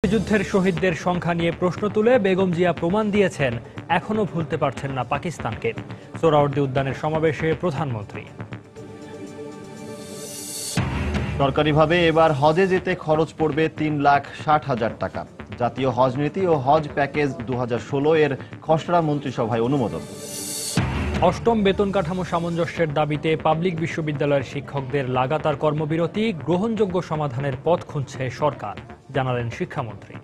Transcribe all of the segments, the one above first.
যুদ্ধের শহীদদের সংখ্যা নিয়ে প্রশ্ন তুলে বেগম জিয়া প্রমাণ দিয়েছেন এখনো ভুলতে পারছেন না পাকিস্তানকে। সোহরাওয়ার্দী উদ্যানের সমাবেশে প্রধানমন্ত্রী। সরকারিভাবে এবার হজে যেতে খরচ পড়বে ৩,৬০,০০০ টাকা। জাতীয় হজ নীতি ও হজ প্যাকেজ ২০১৬ এর খসড়া মন্ত্রিসভায় অনুমোদন। অষ্টম বেতন কাঠামো সামঞ্জস্যের দাবিতে পাবলিক বিশ্ববিদ্যালয়ের শিক্ষকদের লাগাতার কর্মবিরতি, গ্রহণযোগ্য সমাধানের পথ খুঁজছে সরকার, জানালেন শিক্ষামন্ত্রী।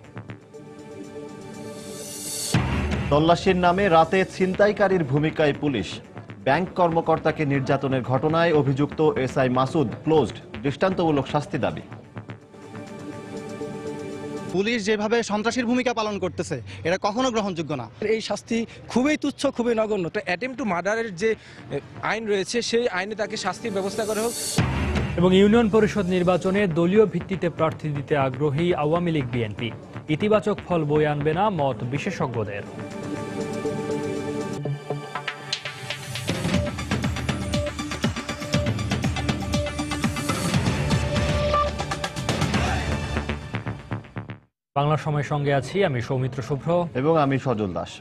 তল্লাশির নামে রাতে ছিনতাইকারীর ভূমিকায় পুলিশ। ব্যাংক কর্মকর্তাকে নির্যাতনের ঘটনায় অভিযুক্ত এসআই মাসুদ ক্লোজড, দৃষ্টান্তমূলক শাস্তি দাবি। পুলিশ যেভাবে সন্ত্রাসীর ভূমিকা পালন করতেছে এটা কখনো গ্রহণযোগ্য না। এই শাস্তি খুবই তুচ্ছ, খুবই নগণ্য। তো অ্যাটেম্প টু মার্ডারের যে আইন রয়েছে সেই আইনে তাকে শাস্তির ব্যবস্থা করা হোক। এবং ইউনিয়ন পরিষদ নির্বাচনে দলীয় ভিত্তিতে প্রার্থী দিতে আগ্রহী আওয়ামী লীগ বিএনপি। ইতিবাচক ফল বয়ে আনবে না মত বিশেষজ্ঞদের। বাংলা সময়ের সঙ্গে আছি আমি সৌমিত্র শুভ্র এবং আমি সজল দাস।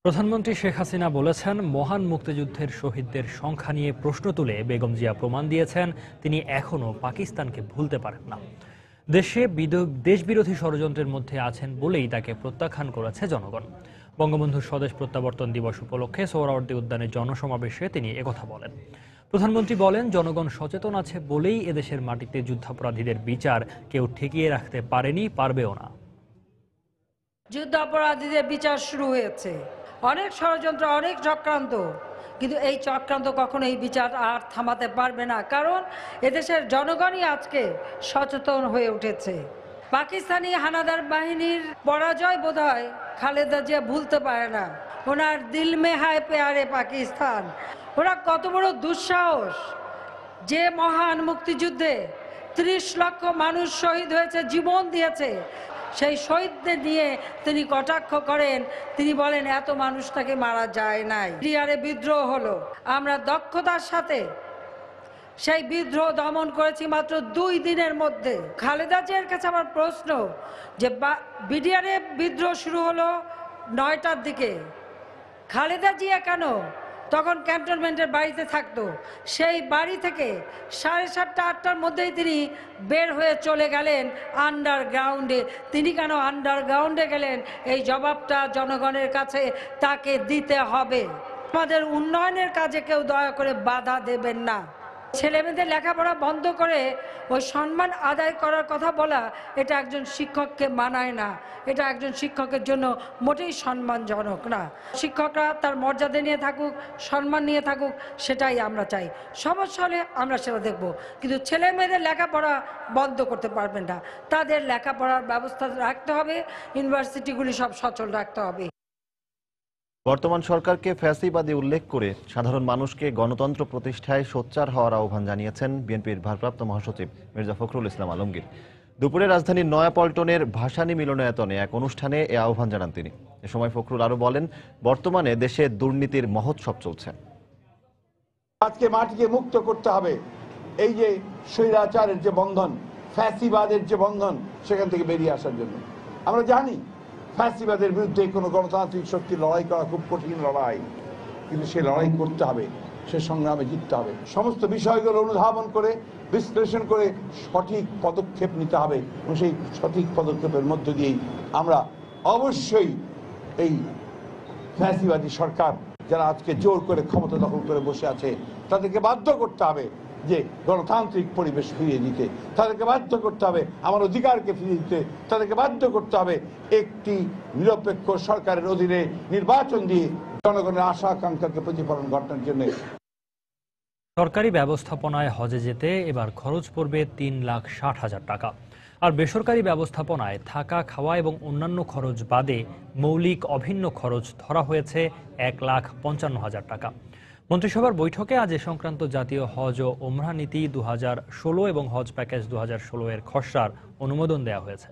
প্রধানমন্ত্রী শেখ হাসিনা বলেছেন, মহান মুক্তিযুদ্ধের শহীদদের সংখ্যা নিয়ে প্রশ্ন তুলে বেগম জিয়া প্রমাণ দিয়েছেন তিনি এখনো পাকিস্তানকে ভুলতে পারেন না। দেশবিরোধী ষড়যন্ত্রের মধ্যে আছেন বলেই তাকে প্রত্যাখ্যান করেছে জনগণ। বঙ্গবন্ধুর স্বদেশ প্রত্যাবর্তন দিবস উপলক্ষে সোহরাওয়ার্দী উদ্যানে জনসমাবেশে তিনি একথা বলেন। প্রধানমন্ত্রী বলেন, জনগণ সচেতন আছে বলেই এদেশের মাটিতে যুদ্ধাপরাধীদের বিচার কেউ ঠেকিয়ে রাখতে পারেনি, পারবেও না। যুদ্ধাপরাধীদের বিচার শুরু হয়েছে, অনেক ষড়যন্ত্র, অনেক চক্রান্ত, কিন্তু এই চক্রান্ত কখনো এই বিচার আর থামাতে পারবে না, কারণ এদেশের জনগণই আজকে সচেতন হয়ে উঠেছে। পাকিস্তানি হানাদার বাহিনীর পরাজয় বোধহয় খালেদা জিয়া ভুলতে পারে না। ওনার দিল মে হায় প্যারে পাকিস্তান। ওরা কত বড় দুঃসাহস, যে মহান মুক্তিযুদ্ধে ৩০ লক্ষ মানুষ শহীদ হয়েছে, জীবন দিয়েছে, সেই শহীদদের নিয়ে তিনি কটাক্ষ করেন। তিনি বলেন এত মানুষ তাকে মারা যায় নাই। সিরিয়ারে বিদ্রোহ হলো, আমরা দক্ষতার সাথে সেই বিদ্রোহ দমন করেছি মাত্র ২ দিনের মধ্যে। খালেদা জিয়ার কাছে আমার প্রশ্ন যে বিডিআরে বিদ্রোহ শুরু হলো ৯টার দিকে, খালেদা জিয়া কেন তখন ক্যান্টনমেন্টের বাড়িতে থাকতো? সেই বাড়ি থেকে 7:30 8টার মধ্যেই তিনি বের হয়ে চলে গেলেন আন্ডারগ্রাউন্ডে। তিনি কেন আন্ডারগ্রাউন্ডে গেলেন, এই জবাবটা জনগণের কাছে তাকে দিতে হবে। আমাদের উন্নয়নের কাজে কেউ দয়া করে বাধা দেবেন না। ছেলেমেয়েদের লেখাপড়া বন্ধ করে ওই সম্মান আদায় করার কথা বলা, এটা একজন শিক্ষককে মানায় না, এটা একজন শিক্ষকের জন্য মোটেই সম্মানজনক না। শিক্ষকরা তার মর্যাদা নিয়ে থাকুক, সম্মান নিয়ে থাকুক, সেটাই আমরা চাই। সমস্যা হলে আমরা সেটা দেখব, কিন্তু ছেলে মেয়েদের লেখাপড়া বন্ধ করতে পারবেন না। তাদের লেখাপড়ার ব্যবস্থা রাখতে হবে, ইউনিভার্সিটিগুলি সব সচল রাখতে হবে। বর্তমান সরকারকে ফ্যাসিবাদী উল্লেখ করে সাধারণ মানুষকে গণতন্ত্র প্রতিষ্ঠায় সোচ্চার হওয়ার আহ্বান জানিয়েছেন বিএনপির ভারপ্রাপ্ত মহাসচিব মির্জা ফখরুল ইসলাম আলমগীর। দুপুরে রাজধানীর নয়াপল্টনের ভাসানী মিলনায়তনে এক অনুষ্ঠানে এ আহ্বান জানান তিনি। এ সময় ফখরুল আরো বলেন, বর্তমানে দেশে দুর্নীতির মহোৎসব চলছে। আজকে মাটিকে মুক্ত করতে হবে। এই যে স্বৈরাচারের যে বন্ধন, ফ্যাসিবাদের যে বন্ধন, সেখান থেকে বেরিয়ে আসার জন্য আমরা জানি ফ্যাসিবাদের বিরুদ্ধে কোনো গণতান্ত্রিক শক্তির লড়াই করা খুব কঠিন লড়াই, কিন্তু সে লড়াই করতে হবে, সে সংগ্রামে জিততে হবে। সমস্ত বিষয়গুলো অনুধাবন করে বিশ্লেষণ করে সঠিক পদক্ষেপ নিতে হবে, এবং সেই সঠিক পদক্ষেপের মধ্য দিয়েই আমরা অবশ্যই এই ফ্যাসিবাদী সরকার যারা আজকে জোর করে ক্ষমতা দখল করে বসে আছে, তাদেরকে বাধ্য করতে হবে যে গণতান্ত্রিক পরিবেশ ফিরিয়ে দিতে, তাদেরকে বাধ্য করতে হবে আমার অধিকারকে ফিরিয়ে দিতে, তাদেরকে বাধ্য করতে হবে একটি নিরপেক্ষ সরকারের অধীনে নির্বাচন দিয়ে জনগণের আশা আকাঙ্ক্ষাকে প্রতিফলন ঘটানোর জন্য। সরকারি ব্যবস্থাপনায় হজে যেতে এবার খরচ পড়বে ৩,৬০,০০০ টাকা। আর বেসরকারি ব্যবস্থাপনায় থাকা, খাওয়া এবং অন্যান্য খরচ বাদে মৌলিক অভিন্ন খরচ ধরা হয়েছে ১,৫৫,০০০ টাকা। মন্ত্রিসভার বৈঠকে আজ এ সংক্রান্ত জাতীয় হজ ও ওমরাহ নীতি ২০১৬ এবং হজ প্যাকেজ ২০১৬ এর খসড়ার অনুমোদন দেওয়া হয়েছে।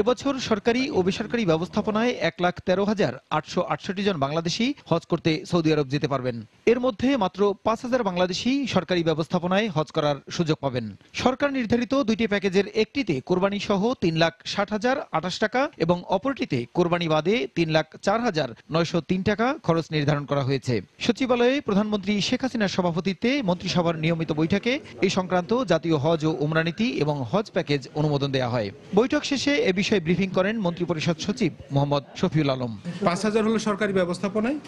এবছর সরকারি ও বেসরকারি ব্যবস্থাপনায় 1,13,868 জন বাংলাদেশি হজ করতে সৌদি আরব যেতে পারবেন। এর মধ্যে মাত্র 5,000 বাংলাদেশি সরকারি ব্যবস্থাপনায় হজ করার সুযোগ পাবেন। সরকার নির্ধারিত দুইটি প্যাকেজের একটিতে কোরবানি সহ 3,60,028 টাকা এবং অপরটিতে কোরবানি বাদে 3,04,903 টাকা খরচ নির্ধারণ করা হয়েছে। সচিবালয়ে প্রধানমন্ত্রী শেখ হাসিনার সভাপতিত্বে মন্ত্রিসভার নিয়মিত বৈঠকে এই সংক্রান্ত জাতীয় হজ ও উমরা নীতি এবং হজ প্যাকেজ অনুমোদন দেওয়া হয়। বৈঠক শেষে এ বিষয়ে ব্রিফিং করেন মন্ত্রিপরিষদ সচিব মোহাম্মদ শফিউল আলম। 5,000 হলো সরকারি ব্যবস্থাপনায়,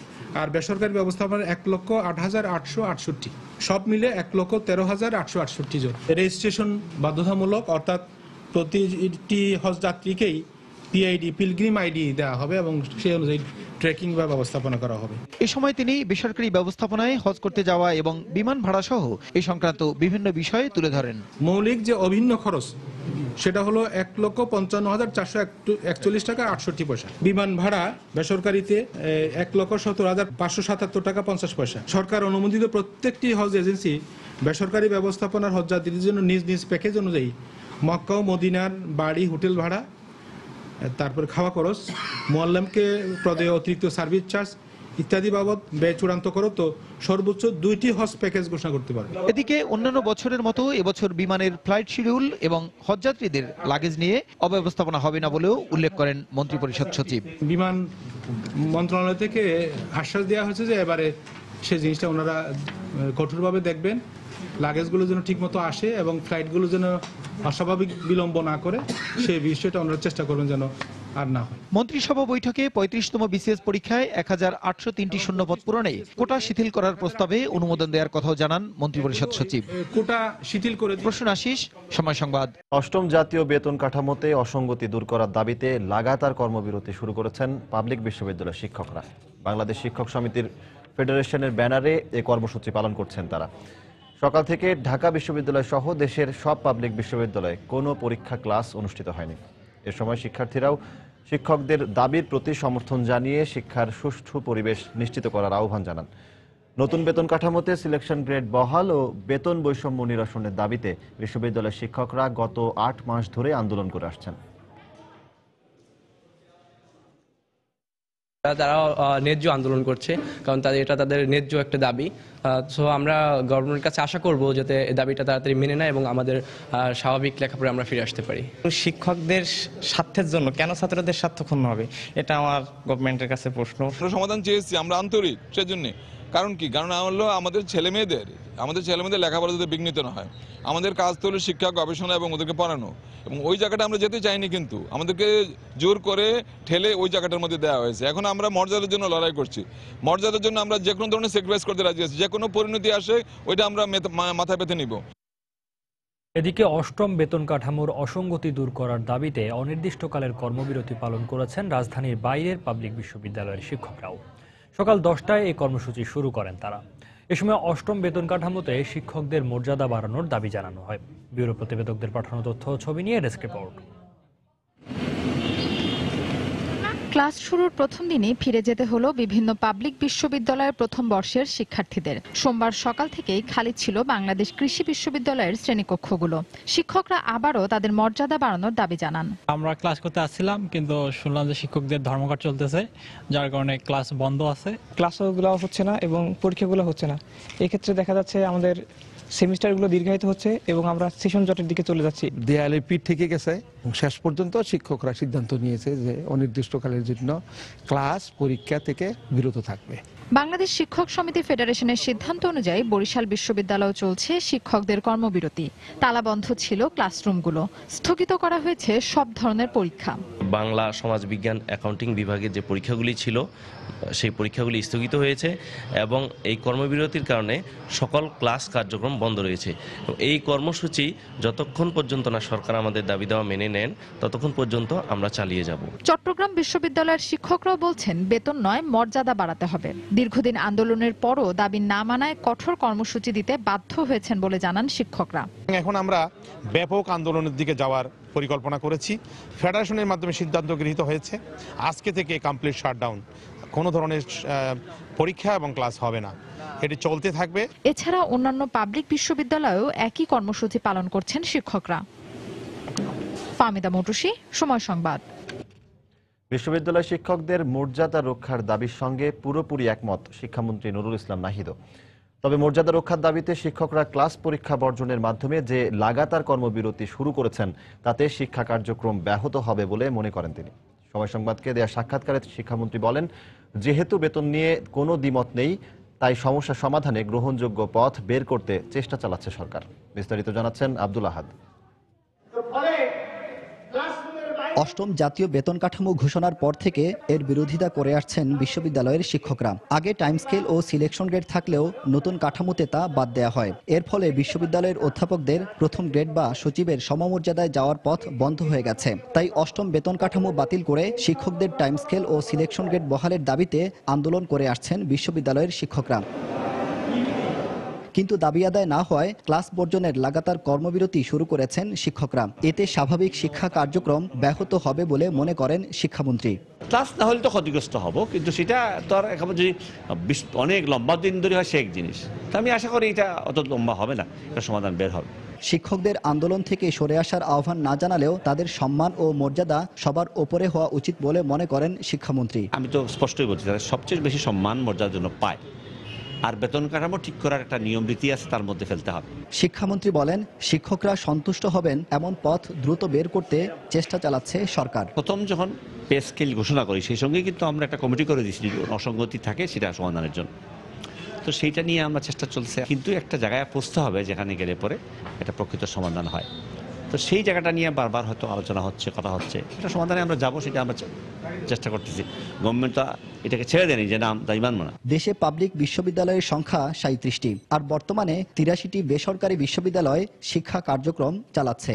আর বেসরকারি ব্যবস্থাপনায় 1,08,868, সব মিলে 1,13,868 জন। রেজিস্ট্রেশন বাধ্যতামূলক, অর্থাৎ প্রতিটি হজ যাত্রীকেই পিআইডি, পিলগ্রিম আইডি দেওয়া হবে এবং সেই অনুযায়ী ট্রেকিং বা ব্যবস্থাপনা করা হবে। এ সময় তিনি বেসরকারি ব্যবস্থাপনায় হজ করতে যাওয়া এবং বিমান ভাড়া সহ এই সংক্রান্ত বিভিন্ন বিষয় তুলে ধরেন। মৌলিক যে অভিন্ন খরচ সেটা হলো 1,55,441 টাকা 68 পয়সা। বিমান ভাড়া বেসরকারিতে 1,17,577 টাকা 50 পয়সা। সরকার অনুমোদিত প্রত্যেকটি হজ এজেন্সি বেসরকারি ব্যবস্থাপনার হজ যাত্রীদের জন্য নিজ নিজ প্যাকেজ অনুযায়ী মক্কা ও মদিনার বাড়ি, হোটেল ভাড়া, তারপর খাওয়া খরচ, মুআল্লামকে প্রদেয় অতিরিক্ত সার্ভিস চার্জ ইত্যাদি বাবদ ব্যয় চূড়ান্ত করো তো সর্বোচ্চ 2টি হজ প্যাকেজ ঘোষণা করতে পারবে। এদিকে অন্যান্য বছরের মতো এবছর বিমানের ফ্লাইট শিডিউল এবং হজযাত্রীদের লাগেজ নিয়ে অব্যবস্থাপনা হবে না বলেও উল্লেখ করেন মন্ত্রিপরিষদ সচিব। বিমান মন্ত্রণালয় থেকে আশ্বাস দেওয়া হয়েছে যে এবারে সেই জিনিসটা ওনারা কঠোরভাবে দেখবেন, লাগেজগুলো যেন ঠিকমতো আসে এবং ফ্লাইটগুলো যেন অস্বাভাবিক বিলম্ব না করে, সেই বিষয়টা ওনারা চেষ্টা করবেন যেন আর না হয়। মন্ত্রিসভা বৈঠকে 35তম বিসিএস পরীক্ষায় 1,803টি শূন্যপদ পূরণে কোটা শিথিল করার প্রস্তাবে অনুমোদন দেওয়ার কথাও জানান মন্ত্রিপরিষদ সচিব। কোটা শিথিল করে প্রশ্ন আশিস, সময় সংবাদ। 8ম জাতীয় বেতন কাঠামোতে অসঙ্গতি দূর করার দাবিতে লাগাতার কর্মবিরতি শুরু করেছেন পাবলিক বিশ্ববিদ্যালয়ের শিক্ষকরা। বাংলাদেশ শিক্ষক সমিতির ফেডারেশনের ব্যানারে এ কর্মসূচি পালন করছেন তারা। সকাল থেকে ঢাকা বিশ্ববিদ্যালয় সহ দেশের সব পাবলিক বিশ্ববিদ্যালয়ে কোনো পরীক্ষা ক্লাস অনুষ্ঠিত হয়নি। এ সময় শিক্ষার্থীরাও শিক্ষকদের দাবির প্রতি সমর্থন জানিয়ে শিক্ষার সুষ্ঠু পরিবেশ নিশ্চিত করার আহ্বান জানান। নতুন বেতন কাঠামোতে সিলেকশন গ্রেড বহাল ও বেতন বৈষম্য নিরসনের দাবিতে বিশ্ববিদ্যালয়ের শিক্ষকরা গত 8 মাস ধরে আন্দোলন করে আসছেন। তারা ন্যায্য আন্দোলন করছে, কারণ এটা তাদের ন্যায্য একটা দাবি। সো আমরা গভর্নমেন্টের কাছে আশা করব যাতে এই দাবিটা তাড়াতাড়ি মেনে নেয় এবং আমাদের স্বাভাবিক লেখাপড়ে আমরা ফিরে আসতে পারি। শিক্ষকদের স্বার্থের জন্য কেন ছাত্রদের স্বার্থ ক্ষুণ্ণ হবে, এটা আমার গভর্নমেন্টের কাছে প্রশ্ন। সমাধান চেয়েছি, আমরা আন্তরিক সেজন্য। কারণ কি? কারণ হলো আমাদের ছেলেমেয়েদের লেখাপড়া যাতে বিঘ্নিত না হয়। আমাদের কাজ তো হলো শিক্ষা, গবেষণা এবং ওদেরকে পড়ানো, এবং ওই জায়গাটা আমরা যেতে চাইনি, কিন্তু আমাদেরকে জোর করে ঠেলে ওই জায়গাটার মধ্যে দেওয়া হয়েছে। এখন আমরা মর্যাদার জন্য লড়াই করছি। মর্যাদার জন্য আমরা যে কোনো ধরনের স্যাক্রিফাইস করতে রাজি আছি। যে কোনো পরিণতি আসে ওইটা আমরা মাথায় পেতে নিব। এদিকে 8ম বেতন কাঠামোর অসঙ্গতি দূর করার দাবিতে অনির্দিষ্টকালের কর্মবিরতি পালন করেছেন রাজধানীর বাইরের পাবলিক বিশ্ববিদ্যালয়ের শিক্ষকরাও। সকাল 10টায় এই কর্মসূচি শুরু করেন তারা। এ সময় 8ম বেতন কাঠামোতে শিক্ষকদের মর্যাদা বাড়ানোর দাবি জানানো হয়। ব্যুরো প্রতিবেদকদের পাঠানো তথ্য ও ছবি নিয়ে ডেস্ক রিপোর্ট। ক্লাস শুরুর প্রথম দিনই ফিরে যেতে হলো বিভিন্ন পাবলিক বিশ্ববিদ্যালয়ের প্রথম বর্ষের শিক্ষার্থীদের। সোমবার সকাল থেকেই খালি ছিল বাংলাদেশ কৃষি বিশ্ববিদ্যালয়ের শ্রেণীকক্ষগুলো। শিক্ষকরা আবারও তাদের মর্যাদা বাড়ানোর দাবি জানান। আমরা ক্লাস করতে আসছিলাম, কিন্তু শুনলাম যে শিক্ষকদের ধর্মঘট চলতেছে, যার কারণে ক্লাস বন্ধ আছে। ক্লাসগুলো হচ্ছে না এবং পরীক্ষাগুলো হচ্ছে না। এক্ষেত্রে দেখা যাচ্ছে আমাদের সেমিস্টারগুলো দীর্ঘায়িত হচ্ছে এবং আমরা সেশন জটের দিকে চলে যাচ্ছি। দেয়ালে পিঠ থেকে গেছে। শেষ পর্যন্ত শিক্ষকরা সিদ্ধান্ত নিয়েছে যে অনির্দিষ্টকালের জন্য ক্লাস পরীক্ষা থেকে বিরত থাকবে। বাংলাদেশ শিক্ষক সমিতি ফেডারেশনের সিদ্ধান্ত অনুযায়ী বরিশাল বিশ্ববিদ্যালয়ে চলছে শিক্ষকদের কর্মবিরতি। তালাবন্ধ ছিল ক্লাসরুমগুলো, স্থগিত করা হয়েছে সব ধরনের পরীক্ষা। বাংলা, সমাজবিজ্ঞান, অ্যাকাউন্টিং বিভাগের যে পরীক্ষাগুলি ছিল সেই পরীক্ষাগুলি স্থগিত হয়েছে এবং এই কর্মবিরতির কারণে সকল ক্লাস কার্যক্রম বন্ধ রয়েছে। এই কর্মসূচি যতক্ষণ পর্যন্ত না সরকার আমাদের দাবি দেওয়া মেনে নেন ততক্ষণ পর্যন্ত আমরা চালিয়ে যাব। চট্টগ্রাম বিশ্ববিদ্যালয়ের শিক্ষকরাও বলছেন বেতন নয়, মর্যাদা বাড়াতে হবে। দীর্ঘদিন আন্দোলনের পরও দাবি না মানায় কঠোর কর্মসূচি দিতে বাধ্য হয়েছেন বলে জানান শিক্ষকরা। এখন আমরা ব্যাপক আন্দোলনের দিকে যাওয়ার পরিকল্পনা করেছি। ফেডারেশনের মাধ্যমে সিদ্ধান্ত গৃহীত হয়েছে, আজকে থেকে কমপ্লিট শাটডাউন, কোনো ধরনের পরীক্ষা এবং ক্লাস হবে না, এটি চলতে থাকবে। এছাড়া অন্যান্য পাবলিক বিশ্ববিদ্যালয়েও একই কর্মসূচি পালন করছেন শিক্ষকরা। ফাহমিদা মৌটুসী, সময় সংবাদ। বিশ্ববিদ্যালয় শিক্ষকদের মর্যাদা রক্ষার দাবির সঙ্গে পুরোপুরি একমত শিক্ষামন্ত্রী নুরুল ইসলাম নাহিদও। তবে মর্যাদা রক্ষার দাবিতে শিক্ষকরা ক্লাস পরীক্ষা বর্জনের মাধ্যমে যে লাগাতার কর্মবিরতি শুরু করেছেন তাতে শিক্ষা কার্যক্রম ব্যাহত হবে বলে মনে করেন তিনি। সময় সংবাদকে দেয়া সাক্ষাৎকারে শিক্ষামন্ত্রী বলেন, যেহেতু বেতন নিয়ে কোনো দ্বিমত নেই, তাই সমস্যা সমাধানে গ্রহণযোগ্য পথ বের করতে চেষ্টা চালাচ্ছে সরকার। বিস্তারিত জানাচ্ছেন আব্দুল আহাদ। অষ্টম জাতীয় বেতন কাঠামো ঘোষণার পর থেকে এর বিরোধিতা করে আসছেন বিশ্ববিদ্যালয়ের শিক্ষকরা। আগে টাইম স্কেল ও সিলেকশন গ্রেড থাকলেও নতুন কাঠামোতে তা বাদ দেওয়া হয়। এর ফলে বিশ্ববিদ্যালয়ের অধ্যাপকদের প্রথম গ্রেড বা সচিবের সমমর্যাদায় যাওয়ার পথ বন্ধ হয়ে গেছে। তাই অষ্টম বেতন কাঠামো বাতিল করে শিক্ষকদের টাইম স্কেল ও সিলেকশন গ্রেড বহালের দাবিতে আন্দোলন করে আসছেন বিশ্ববিদ্যালয়ের শিক্ষকরা। কিন্তু দাবি আদায় না হওয়ায় ক্লাস বর্জনের লাগাতার কর্মবিরতি শুরু করেছেন শিক্ষকরা। এতে স্বাভাবিক শিক্ষা কার্যক্রম ব্যাহত হবে বলে মনে করেন শিক্ষামন্ত্রী। ক্লাস না হলে তো ক্ষতিগ্রস্ত হব, কিন্তু সেটা তো আর এখন যদি অনেক লম্বা দিন ধরে হয় সে এক জিনিস। তা আমি আশা করি এটা অত লম্বা হবে না, এটা সমাধান বের হবে। শিক্ষকদের আন্দোলন থেকে সরে আসার আহ্বান না জানালেও তাদের সম্মান ও মর্যাদা সবার ওপরে হওয়া উচিত বলে মনে করেন শিক্ষামন্ত্রী। আমি তো স্পষ্টই বলছি, তারা সবচেয়ে বেশি সম্মান মর্যাদার জন্য পায়, আর বেতন কাঠামো ঠিক করার একটা নিয়ম রীতি আছে, তার মধ্যে ফেলতে হবে। শিক্ষামন্ত্রী বলেন, শিক্ষকরা সন্তুষ্ট হবেন এমন পথ দ্রুত বের করতে চেষ্টা চালাচ্ছে সরকার। প্রথম যখন পে স্কেল ঘোষণা করি সেই সঙ্গে কিন্তু আমরা একটা কমিটি করে দিচ্ছি, যদি অসঙ্গতি থাকে সেটা সমাধানের জন্য। তো সেইটা নিয়ে আমরা চেষ্টা চলছে, কিন্তু একটা জায়গায় পৌঁছতে হবে যেখানে গেলে পরে এটা প্রকৃত সমাধান হয়। তো সেই জায়গাটা নিয়ে বারবার হয়তো আলোচনা হচ্ছে, কথা হচ্ছে, এটা সমাধানে আমরা যাবো, সেটা আমরা চেষ্টা করতেছি। গভর্নমেন্ট তো এটাকে ছেড়ে দেয়নি যে না তাই মানব না। দেশে পাবলিক বিশ্ববিদ্যালয়ের সংখ্যা 37টি, আর বর্তমানে 83টি বেসরকারি বিশ্ববিদ্যালয় শিক্ষা কার্যক্রম চালাচ্ছে।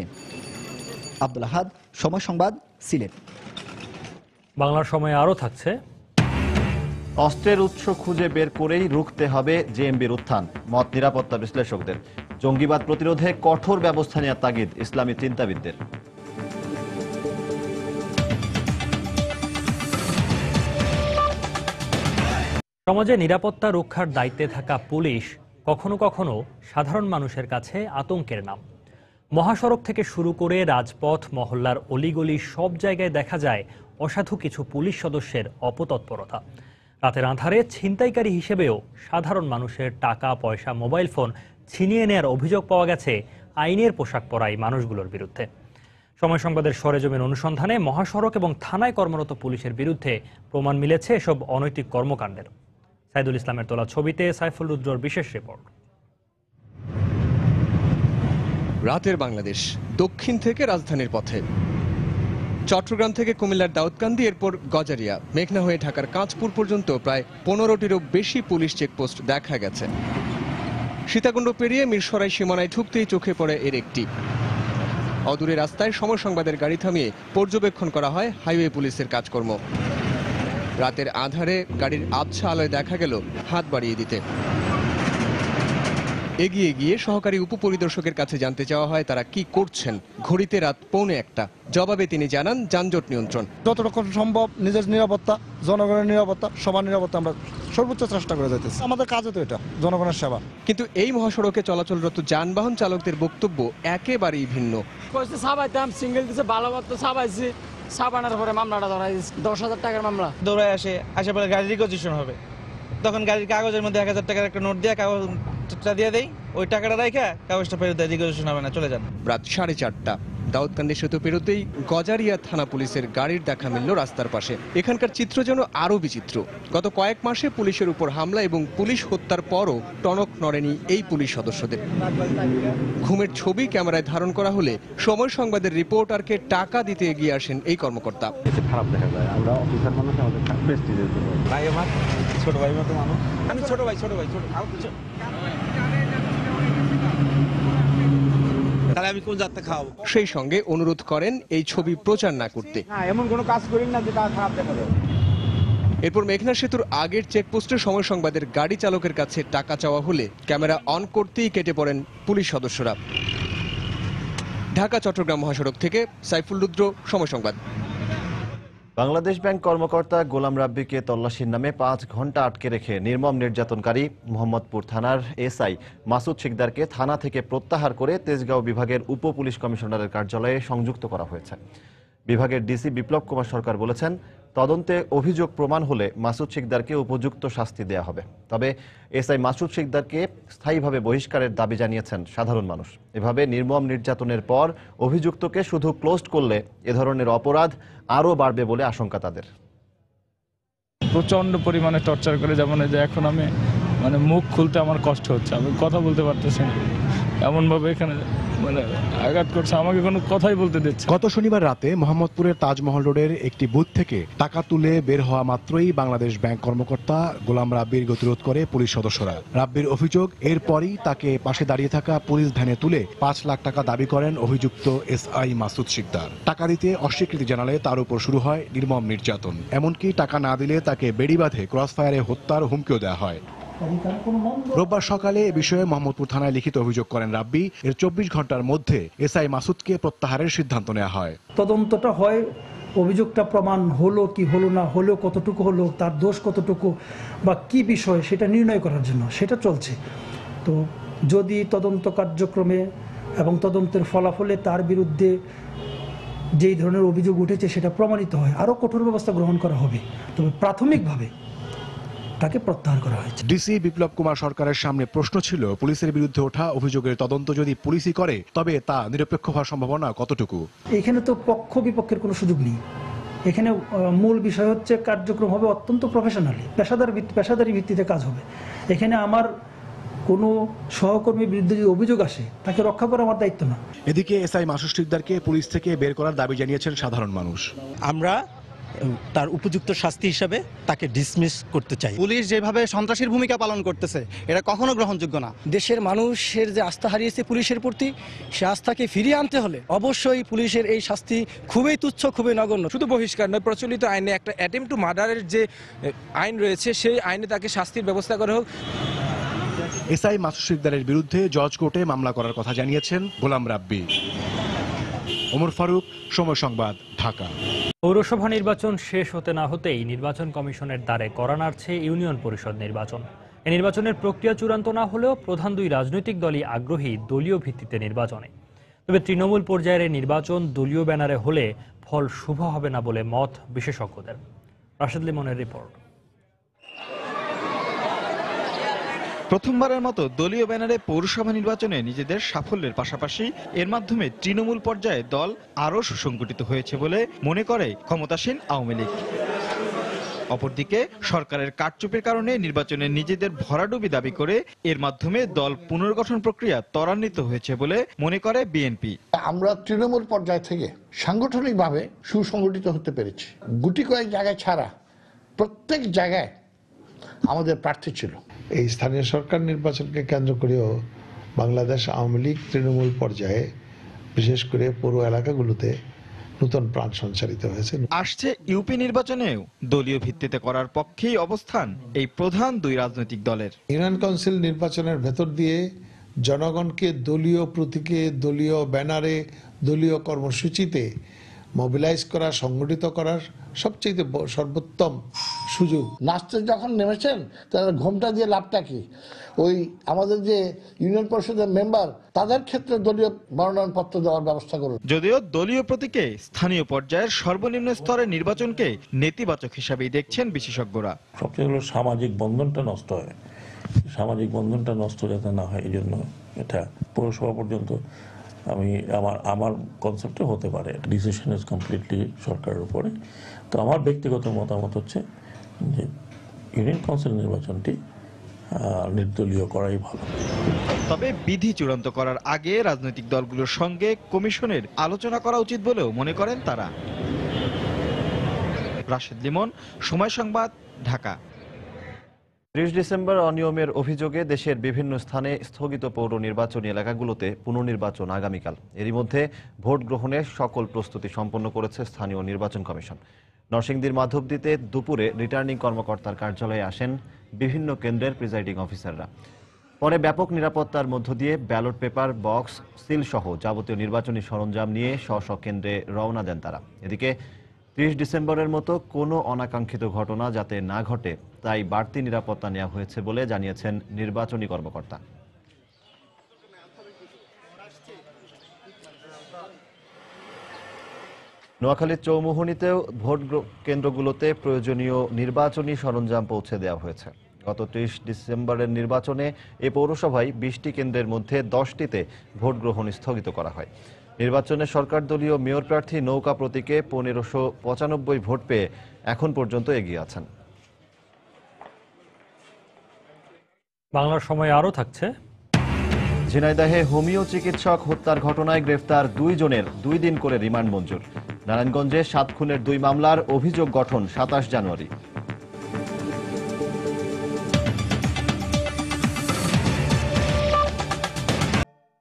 আব্দুল আহাদ, সময় সংবাদ, সিলেট। বাংলার সময় আরও থাকছে। অস্ত্রের উৎস খুঁজে বের করেই রুখতে হবে জেএমবির উত্থান, মত নিরাপত্তা বিশ্লেষকদের। জঙ্গিবাদ প্রতিরোধে কঠোর ব্যবস্থা নেওয়ার তাগিদ ইসলামী চিন্তাবিদদের। সমাজে নিরাপত্তা রক্ষার দায়িত্বে থাকা পুলিশ কখনো কখনো সাধারণ মানুষের কাছে আতঙ্কের নাম। মহাসড়ক থেকে শুরু করে রাজপথ, মহল্লার অলিগলি সব জায়গায় দেখা যায় অসাধু কিছু পুলিশ সদস্যের অপতৎপরতা। রাতের আঁধারে ছিনতাইকারী হিসেবেও সাধারণ মানুষের টাকা পয়সা, মোবাইল ফোন ছিনিয়ে নেয়ার অভিযোগ পাওয়া গেছে আইনের পোশাক পরা এই মানুষগুলোর বিরুদ্ধে। সময় সংবাদের সরেজমিন অনুসন্ধানে মহাসড়ক এবং থানায় কর্মরত পুলিশের বিরুদ্ধে প্রমাণ মিলেছে এসব অনৈতিক কর্মকাণ্ডের। সাইদুল ইসলামের তোলা ছবিতে সাইফুল রুদ্রর বিশেষ রিপোর্ট। রাতের বাংলাদেশ, দক্ষিণ থেকে রাজধানীর পথে। চট্টগ্রাম থেকে কুমিল্লার দাউদকান্দি, এরপর গজারিয়া, মেঘনা হয়ে ঢাকার কাঁচপুর পর্যন্ত প্রায় 15টিরও বেশি পুলিশ চেকপোস্ট দেখা গেছে। সীতাকুণ্ড পেরিয়ে মিরসরাই সীমানায় ঢুকতেই চোখে পড়ে এর একটি। অদূরে রাস্তায় সময় সংবাদের গাড়ি থামিয়ে পর্যবেক্ষণ করা হয় হাইওয়ে পুলিশের কাজকর্ম। রাতের আধারে গাড়ির আবছা আলোয় দেখা গেল হাত বাড়িয়ে দিতে। এগিয়ে গিয়ে সহকারী উপপরিদর্শকের কাছে জানতে চাওয়া হয় তারা কি করছেন। ঘড়িতে রাত 1:45। জবাবে তিনি জানান, যানজট নিয়ন্ত্রণ। যতটুকু সম্ভব নিজের নিরাপত্তা, জনগণের নিরাপত্তা, সবার নিরাপত্তা আমরা সর্বোচ্চ চেষ্টা করে যাইতেছি। আমাদের কাজে তো এটা জনগণের সেবা। কিন্তু এই মহাসড়কে চলাচলরত যানবাহন চালকদের বক্তব্য একেবারেই ভিন্ন। সিঙ্গেল দিছে, ভালো মতো সাবাইছি, সাবানোর পরে মামলাটা ধরাই 10,000 টাকার মামলা। দৌড়ায় আসে পরে গাড়ির রিকোজিশন হবে, তখন গাড়ির কাগজের মধ্যে 1000 টাকার একটা নোট দিয়ে কাগজটা দিয়ে দেয়, ওই টাকাটা রাখা কাগজটা ফেরত দেয়, রিকোজিশন হবে না, চলে যান। রাত 4:30। দাউদকান্দি সেতু পেরোতেই গজারিয়া থানা পুলিশের গাড়ির দেখা মিলল রাস্তার পাশে। এখানকার চিত্র যেন আরো বিচিত্র। গত কয়েক মাসে পুলিশের উপর হামলা এবং পুলিশ হত্যার পরও টনক নড়েনি এই পুলিশ সদস্যদের। ঘুমের ছবি ক্যামেরায় ধারণ করা হলে সময় সংবাদের রিপোর্টারকে টাকা দিতে এগিয়ে আসেন এই কর্মকর্তা। খারাপ দেখা যায়, আমরা অফিসার মানুষ, আমাদের প্রেস্টিজের জন্য। ভাই আমার ছোট ভাই মতো মানুষ, আমি ছোট ভাই তাহলে আমি কোন যাত্রা খাওয়াবো। সেই সঙ্গে অনুরোধ করেন এই ছবি প্রচার না করতে। এমন কোনো কাজ করেন না যে খারাপ দেখা যায়। এরপর মেঘনা সেতুর আগের চেকপোস্টে সময় সংবাদের গাড়ি চালকের কাছে টাকা চাওয়া হলে ক্যামেরা অন করতেই কেটে পড়েন পুলিশ সদস্যরা। ঢাকা চট্টগ্রাম মহাসড়ক থেকে সাইফুল রুদ্র, সময় সংবাদ। বাংলাদেশ ব্যাংক কর্মকর্তা গোলাম রাব্বিকে তল্লাশির নামে 5 ঘন্টা আটকে রেখে নির্মম নির্যাতনকারী মোহাম্মদপুর থানার এসআই মাসুদ শিকদারকে থানা থেকে প্রত্যাহার করে তেজগাঁও বিভাগের উপ পুলিশ কমিশনারের কার্যালয়ে সংযুক্ত করা হয়েছে। বিভাগের ডিসি বিপ্লব কুমার সরকার বলেছেন, তদন্তে অভিযোগ প্রমাণ হলে মাসুদ শিকদারকে উপযুক্ত শাস্তি দেয়া হবে। তবে এসআই মাসুদ শিকদারকে স্থায়ীভাবে বহিষ্কারের দাবি জানিয়েছেন সাধারণ মানুষ। এভাবে নির্মম নির্যাতনের পর অভিযুক্তকে শুধু ক্লোজড করলে এ ধরনের অপরাধ আরও বাড়বে বলে আশঙ্কা তাদের। প্রচন্ড পরিমাণে টর্চার করে, যেমন যে এখন আমি মুখ খুলতে আমার কষ্ট হচ্ছে, আমি কথা বলতে পারতেছি না, এমনভাবে এখানে আঘাত করছে, আমাকে কোনো কথাই বলতে দিচ্ছে। গত শনিবার রাতে মোহাম্মদপুরের তাজমহল রোডের একটি বুথ থেকে টাকা তুলে বের হওয়া মাত্রই বাংলাদেশ ব্যাংক কর্মকর্তা গোলাম রাব্বির গতিরোধ করে পুলিশ সদস্যরা। রাব্বির অভিযোগ, এরপরই তাকে পাশে দাঁড়িয়ে থাকা পুলিশ ভ্যানে তুলে 5 লাখ টাকা দাবি করেন অভিযুক্ত এসআই মাসুদ শিকদার। টাকা দিতে অস্বীকৃতি জানালে তার উপর শুরু হয় নির্মম নির্যাতন। এমনকি টাকা না দিলে তাকে বেড়ি বাঁধে ক্রসফায়ারে হত্যার হুমকিও দেওয়া হয়। রোববার সকালে এ বিষয়ে মোহাম্মদপুর থানায় লিখিত অভিযোগ করেন রাব্বি। এর 24 ঘন্টার মধ্যে এসআই মাসুদকে প্রত্যাহারের সিদ্ধান্ত নেওয়া হয়। তদন্তটা হয়, অভিযোগটা প্রমাণ হলো কি হলো না, হলো কতটুকু হলো, তার দোষ কতটুকু বা কি বিষয় সেটা নির্ণয় করার জন্য সেটা চলছে। তো যদি তদন্ত কার্যক্রমে এবং তদন্তের ফলাফলে তার বিরুদ্ধে যেই ধরনের অভিযোগ উঠেছে সেটা প্রমাণিত হয়, আরও কঠোর ব্যবস্থা গ্রহণ করা হবে। তবে প্রাথমিকভাবে তাকে প্রত্যাহার করা হয়েছে। ডিসি বিপ্লব কুমার সরকারের সামনে প্রশ্ন ছিল, পুলিশের বিরুদ্ধে ওঠা অভিযোগের তদন্ত যদি পুলিশই করে তবে তা নিরপেক্ষ হওয়ার সম্ভাবনা কতটুকু? এখানে তো পক্ষ বিপক্ষের কোনো সুযোগ নেই। এখানে মূল বিষয় হচ্ছে কার্যক্রম হবে অত্যন্ত প্রফেশনালি, পেশাদারি ভিত্তিতে কাজ হবে। এখানে আমার কোনো সহকর্মীর বিরুদ্ধে যদি অভিযোগ আসে তাকে রক্ষা করা আমার দায়িত্ব না। এদিকে এসআই মাসুদ শিকদারকে পুলিশ থেকে বের করার দাবি জানিয়েছেন সাধারণ মানুষ। আমরা তার উপযুক্ত শাস্তি হিসাবে তাকে ডিসমিস করতে চাই। পুলিশ যেভাবে সন্ত্রাসীর ভূমিকা পালন করতেছে এটা কখনো গ্রহণযোগ্য না। দেশের মানুষের যে আস্থা হারিয়েছে পুলিশের প্রতি, সে আস্থাকে ফিরিয়ে আনতে হলে অবশ্যই পুলিশের এই শাস্তি খুবই তুচ্ছ, খুবই নগণ্য। শুধু বহিষ্কার নয়, প্রচলিত আইনে একটা অ্যাটেম্প টু মার্ডারের যে আইন রয়েছে সেই আইনে তাকে শাস্তির ব্যবস্থা করা হোক। এসআই মাসুদ শিকদারের বিরুদ্ধে জজ কোর্টে মামলা করার কথা জানিয়েছেন গোলাম রাব্বি। ওমর ফারুক, সময় সংবাদ, ঢাকা। পৌরসভা নির্বাচন শেষ হতে না হতেই নির্বাচন কমিশনের দ্বারে কড়া নাড়ছে ইউনিয়ন পরিষদ নির্বাচন। এই নির্বাচনের প্রক্রিয়া চূড়ান্ত না হলেও প্রধান দুই রাজনৈতিক দলই আগ্রহী দলীয় ভিত্তিতে নির্বাচনে। তবে তৃণমূল পর্যায়ের নির্বাচন দলীয় ব্যানারে হলে ফল শুভ হবে না বলে মত বিশেষজ্ঞদের। রাশেদ লিমনের রিপোর্ট। প্রথমবারের মতো দলীয় ব্যানারে পৌরসভা নির্বাচনে নিজেদের সাফল্যের পাশাপাশি এর মাধ্যমে তৃণমূল পর্যায়ে দল আরও সুসংগঠিত হয়েছে বলে মনে করে ক্ষমতাসীন আওয়ামী লীগ। অপরদিকে সরকারের কারচুপির কারণে নির্বাচনে নিজেদের ভরাডুবি দাবি করে এর মাধ্যমে দল পুনর্গঠন প্রক্রিয়া ত্বরান্বিত হয়েছে বলে মনে করে বিএনপি। আমরা তৃণমূল পর্যায় থেকে সাংগঠনিকভাবে সুসংগঠিত হতে পেরেছি। গুটি কয়েক জায়গায় ছাড়া প্রত্যেক জায়গায় আমাদের প্রার্থী ছিল। এই স্থানীয় সরকার নির্বাচনকে কেন্দ্র করেও বাংলাদেশ আওয়ামী লীগ তৃণমূল পর্যায়ে বিশেষ করে পৌর এলাকাগুলোতে নতুন প্রাণ সঞ্চারিত হয়েছে। আসছে ইউপি নির্বাচনেও দলীয় ভিত্তিতে করার পক্ষেই অবস্থান এই প্রধান দুই রাজনৈতিক দলের। ইউনিয়ন কাউন্সিল নির্বাচনের ভেতর দিয়ে জনগণকে দলীয় প্রতীকে, দলীয় ব্যানারে, দলীয় কর্মসূচিতে মোবিলাইজ করা, সংগঠিত করার সবচেয়ে সর্বোত্তম সুযোগ। নাচতে যখন নেমেছেন তারা ঘোমটা দিয়ে লাভটা কি? ওই আমাদের যে ইউনিয়ন পরিষদের মেম্বার তাদের ক্ষেত্রে দলীয় মনোনয়নপত্র দেওয়ার ব্যবস্থা করুন। যদিও দলীয় প্রতীকে স্থানীয় পর্যায়ের সর্বনিম্ন স্তরের নির্বাচনকে নেতিবাচক হিসাবেই দেখছেন বিশেষজ্ঞরা। সবচেয়ে হলো সামাজিক বন্ধনটা নষ্ট হয়, সামাজিক বন্ধনটা নষ্ট যাতে না হয় এই জন্য এটা পৌরসভা পর্যন্ত আমার কনসেপ্টে হতে পারে। ডিসিশন ইজ কমপ্লিটলি সরকারের উপরে। তো আমার ব্যক্তিগত মতামত হচ্ছে যে ইউনিয়ন কাউন্সিল নির্বাচনটি নির্দলীয় করাই ভালো। তবে বিধি চূড়ান্ত করার আগে রাজনৈতিক দলগুলোর সঙ্গে কমিশনের আলোচনা করা উচিত বলেও মনে করেন তারা। রাশেদ লিমন, সময় সংবাদ, ঢাকা। 30 ডিসেম্বর অনিয়মের অভিযোগে দেশের বিভিন্ন স্থানে স্থগিত পৌর নির্বাচনী এলাকাগুলোতে পুনর্নির্বাচন আগামীকাল। এরই মধ্যে ভোট গ্রহণের সকল প্রস্তুতি সম্পন্ন করেছে স্থানীয় নির্বাচন কমিশন। নরসিংদীর মাধবদীতে দুপুরে রিটার্নিং কর্মকর্তার কার্যালয়ে আসেন বিভিন্ন কেন্দ্রের প্রিজাইডিং অফিসাররা। পরে ব্যাপক নিরাপত্তার মধ্য দিয়ে ব্যালট পেপার, বক্স, সিল সহ যাবতীয় নির্বাচনী সরঞ্জাম নিয়ে স্ব স্ব কেন্দ্রে রওনা দেন তারা। এদিকে 30 ডিসেম্বরের মতো কোনো অনাকাঙ্ক্ষিত ঘটনা যাতে না ঘটে তাই বাড়তি নিরাপত্তা নেওয়া হয়েছে বলে জানিয়েছেন নির্বাচনী কর্মকর্তা। নোয়াখালীর চৌমুহনীতেও ভোট কেন্দ্রগুলোতে প্রয়োজনীয় নির্বাচনী সরঞ্জাম পৌঁছে দেওয়া হয়েছে। গত 30 ডিসেম্বরের নির্বাচনে এ পৌরসভায় 20টি কেন্দ্রের মধ্যে 10টিতে ভোট গ্রহণ স্থগিত করা হয়। নির্বাচনে সরকার দলীয় মেয়র প্রার্থী নৌকা প্রতীকে 1595 ভোট পেয়ে এখন পর্যন্ত এগিয়ে আছেন। বাংলার সময় আরও থাকছে। ঝিনাইদহে হোমিও চিকিৎসক হত্যার ঘটনায় গ্রেফতার 2 জনের 2 দিন করে রিমান্ড মঞ্জুর। নারায়ণগঞ্জে 7 খুনের 2 মামলার অভিযোগ গঠন 27 জানুয়ারি।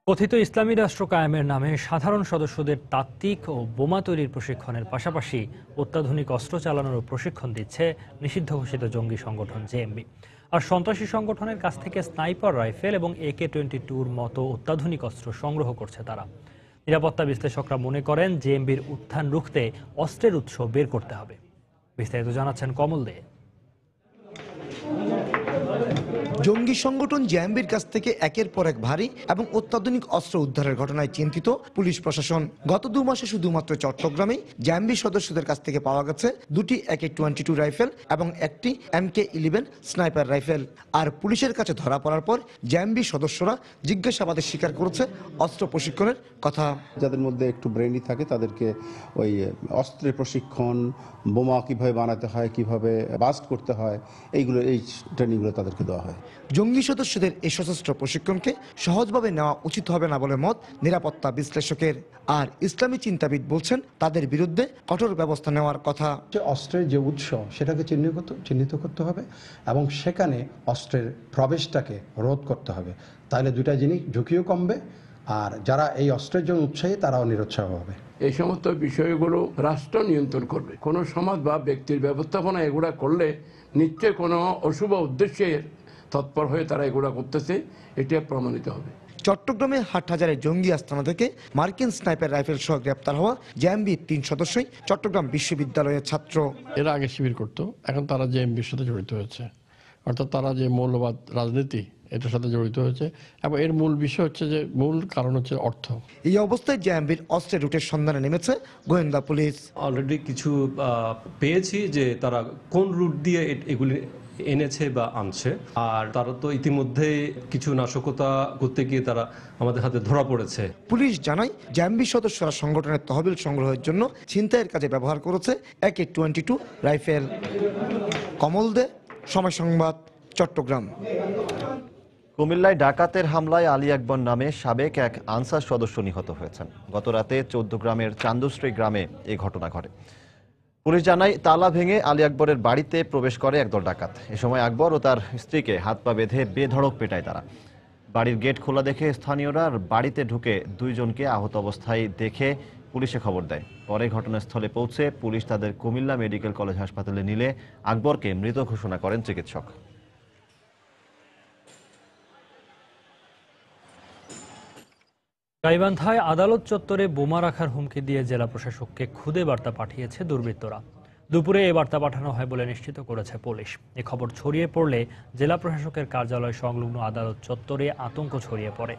কথিত ইসলামী রাষ্ট্র কায়েমের নামে সাধারণ সদস্যদের তাত্ত্বিক ও বোমা তৈরির প্রশিক্ষণের পাশাপাশি অত্যাধুনিক অস্ত্র চালানোর প্রশিক্ষণ দিচ্ছে নিষিদ্ধ ঘোষিত জঙ্গি সংগঠন জেএমবি। আর সন্ত্রাসী সংগঠনের কাছ থেকে স্নাইপার রাইফেল এবং AK-22-র মতো অত্যাধুনিক অস্ত্র সংগ্রহ করছে তারা। নিরাপত্তা বিশ্লেষকরা মনে করেন জেএমবির উত্থান রুখতে অস্ত্রের উৎস বের করতে হবে। বিস্তারিত জানাচ্ছেন কমল দে। জঙ্গি সংগঠন জেএমবির কাছ থেকে একের পর এক ভারী এবং অত্যাধুনিক অস্ত্র উদ্ধারের ঘটনায় চিন্তিত পুলিশ প্রশাসন। গত 2 মাসে শুধুমাত্র চট্টগ্রামে জেএমবি সদস্যদের কাছ থেকে পাওয়া গেছে 2টি AK-22 রাইফেল এবং একটি MK-11 স্নাইপার রাইফেল। আর পুলিশের কাছে ধরা পড়ার পর জেএমবি সদস্যরা জিজ্ঞাসাবাদে স্বীকার করেছে অস্ত্র প্রশিক্ষণের কথা। যাদের মধ্যে একটু ব্রেনই থাকে তাদেরকে ওই অস্ত্রের প্রশিক্ষণ, বোমা কিভাবে বানাতে হয়, কিভাবে বাস্ট করতে হয়, এই ট্রেনিংগুলো তাদেরকে দেওয়া হয়। জঙ্গি সদস্যদের এই সশস্ত্র প্রশিক্ষণকে সহজভাবে নেওয়া উচিত হবে না বলে মত নিরাপত্তা বিশ্লেষকের। আর ইসলামী চিন্তাবিদ বলছেন তাদের বিরুদ্ধে কঠোর ব্যবস্থা নেওয়ার কথা। অস্ত্রের যে উৎস সেটাকে চিহ্নিত করতে হবে এবং সেখানে অস্ত্রের প্রবেশটাকে রোধ করতে হবে। তাহলে দুটা জিনিস ঝুঁকিও কমবে আর যারা এই অস্ত্রের জন্য উৎসাহী তারাও নিরুৎসাহ হবে। এই সমস্ত বিষয়গুলো রাষ্ট্র নিয়ন্ত্রণ করবে। কোনো সমাজ বা ব্যক্তির ব্যবস্থাপনা এগুলা করলে নিশ্চয় কোনো অশুভ উদ্দেশ্যে তৎপর হয়ে তারা এগুলা করতেছে, এটা প্রমাণিত হবে। চট্টগ্রামের হাটহাজারে জঙ্গি আস্তানা থেকে মার্কিন স্নাইপার রাইফেল সহ গ্রেপ্তার হওয়া জেএমবির 3 সদস্যই চট্টগ্রাম বিশ্ববিদ্যালয়ের ছাত্র। এরা আগে শিবির করতো, এখন তারা জেএমবির সাথে জড়িত হয়েছে। অর্থাৎ তারা যে মৌলবাদ রাজনীতি এটার সাথে জড়িত হয়েছে এবং এর মূল বিষয় হচ্ছে যে মূল কারণ হচ্ছে অর্থ। এই অবস্থায় জেএমবির অস্ত্রের রুটের সন্ধানে নেমেছে গোয়েন্দা পুলিশ। অলরেডি কিছু পেয়েছি যে তারা কোন রুট দিয়ে এগুলি এনেছে বা আনছে, আর তারা তো ইতিমধ্যে কিছু নাশকতা করতে গিয়ে তারা আমাদের হাতে ধরা পড়েছে। পুলিশ জানায় জেএমবি সদস্যরা সংগঠনের তহবিল সংগ্রহের জন্য ছিনতাইয়ের কাজে ব্যবহার করেছে AK-22 রাইফেল। কমল দে, সময় সংবাদ, চট্টগ্রাম। কুমিল্লায় ডাকাতের হামলায় আলী আকবর নামে সাবেক এক আনসার সদস্য নিহত হয়েছেন। গত রাতে 14 গ্রামের চান্দুশ্রী গ্রামে এই ঘটনা ঘটে। পুলিশ জানায় তালা ভেঙে আলী আকবরের বাড়িতে প্রবেশ করে একদল ডাকাত। এ সময় আকবর ও তার স্ত্রীকে হাত পা বেঁধে বেধড়ক পেটায় তারা। বাড়ির গেট খোলা দেখে স্থানীয়রা বাড়িতে ঢুকে 2 জনকে আহত অবস্থায় দেখে পুলিশে খবর দেয়। পরে ঘটনাস্থলে পৌঁছে পুলিশ তাদের কুমিল্লা মেডিকেল কলেজ হাসপাতালে নিলে আকবরকে মৃত ঘোষণা করেন চিকিৎসক। গাইবান্ধায় আদালত চত্বরে বোমা রাখার হুমকি দিয়ে জেলা প্রশাসককে খুদে বার্তা পাঠিয়েছে দুর্বৃত্তরা। দুপুরে এই বার্তা পাঠানো হয় বলে নিশ্চিত করেছে পুলিশ। এ খবর ছড়িয়ে পড়লে জেলা প্রশাসকের কার্যালয় সংলগ্ন আদালত চত্বরে আতঙ্ক ছড়িয়ে পড়ে।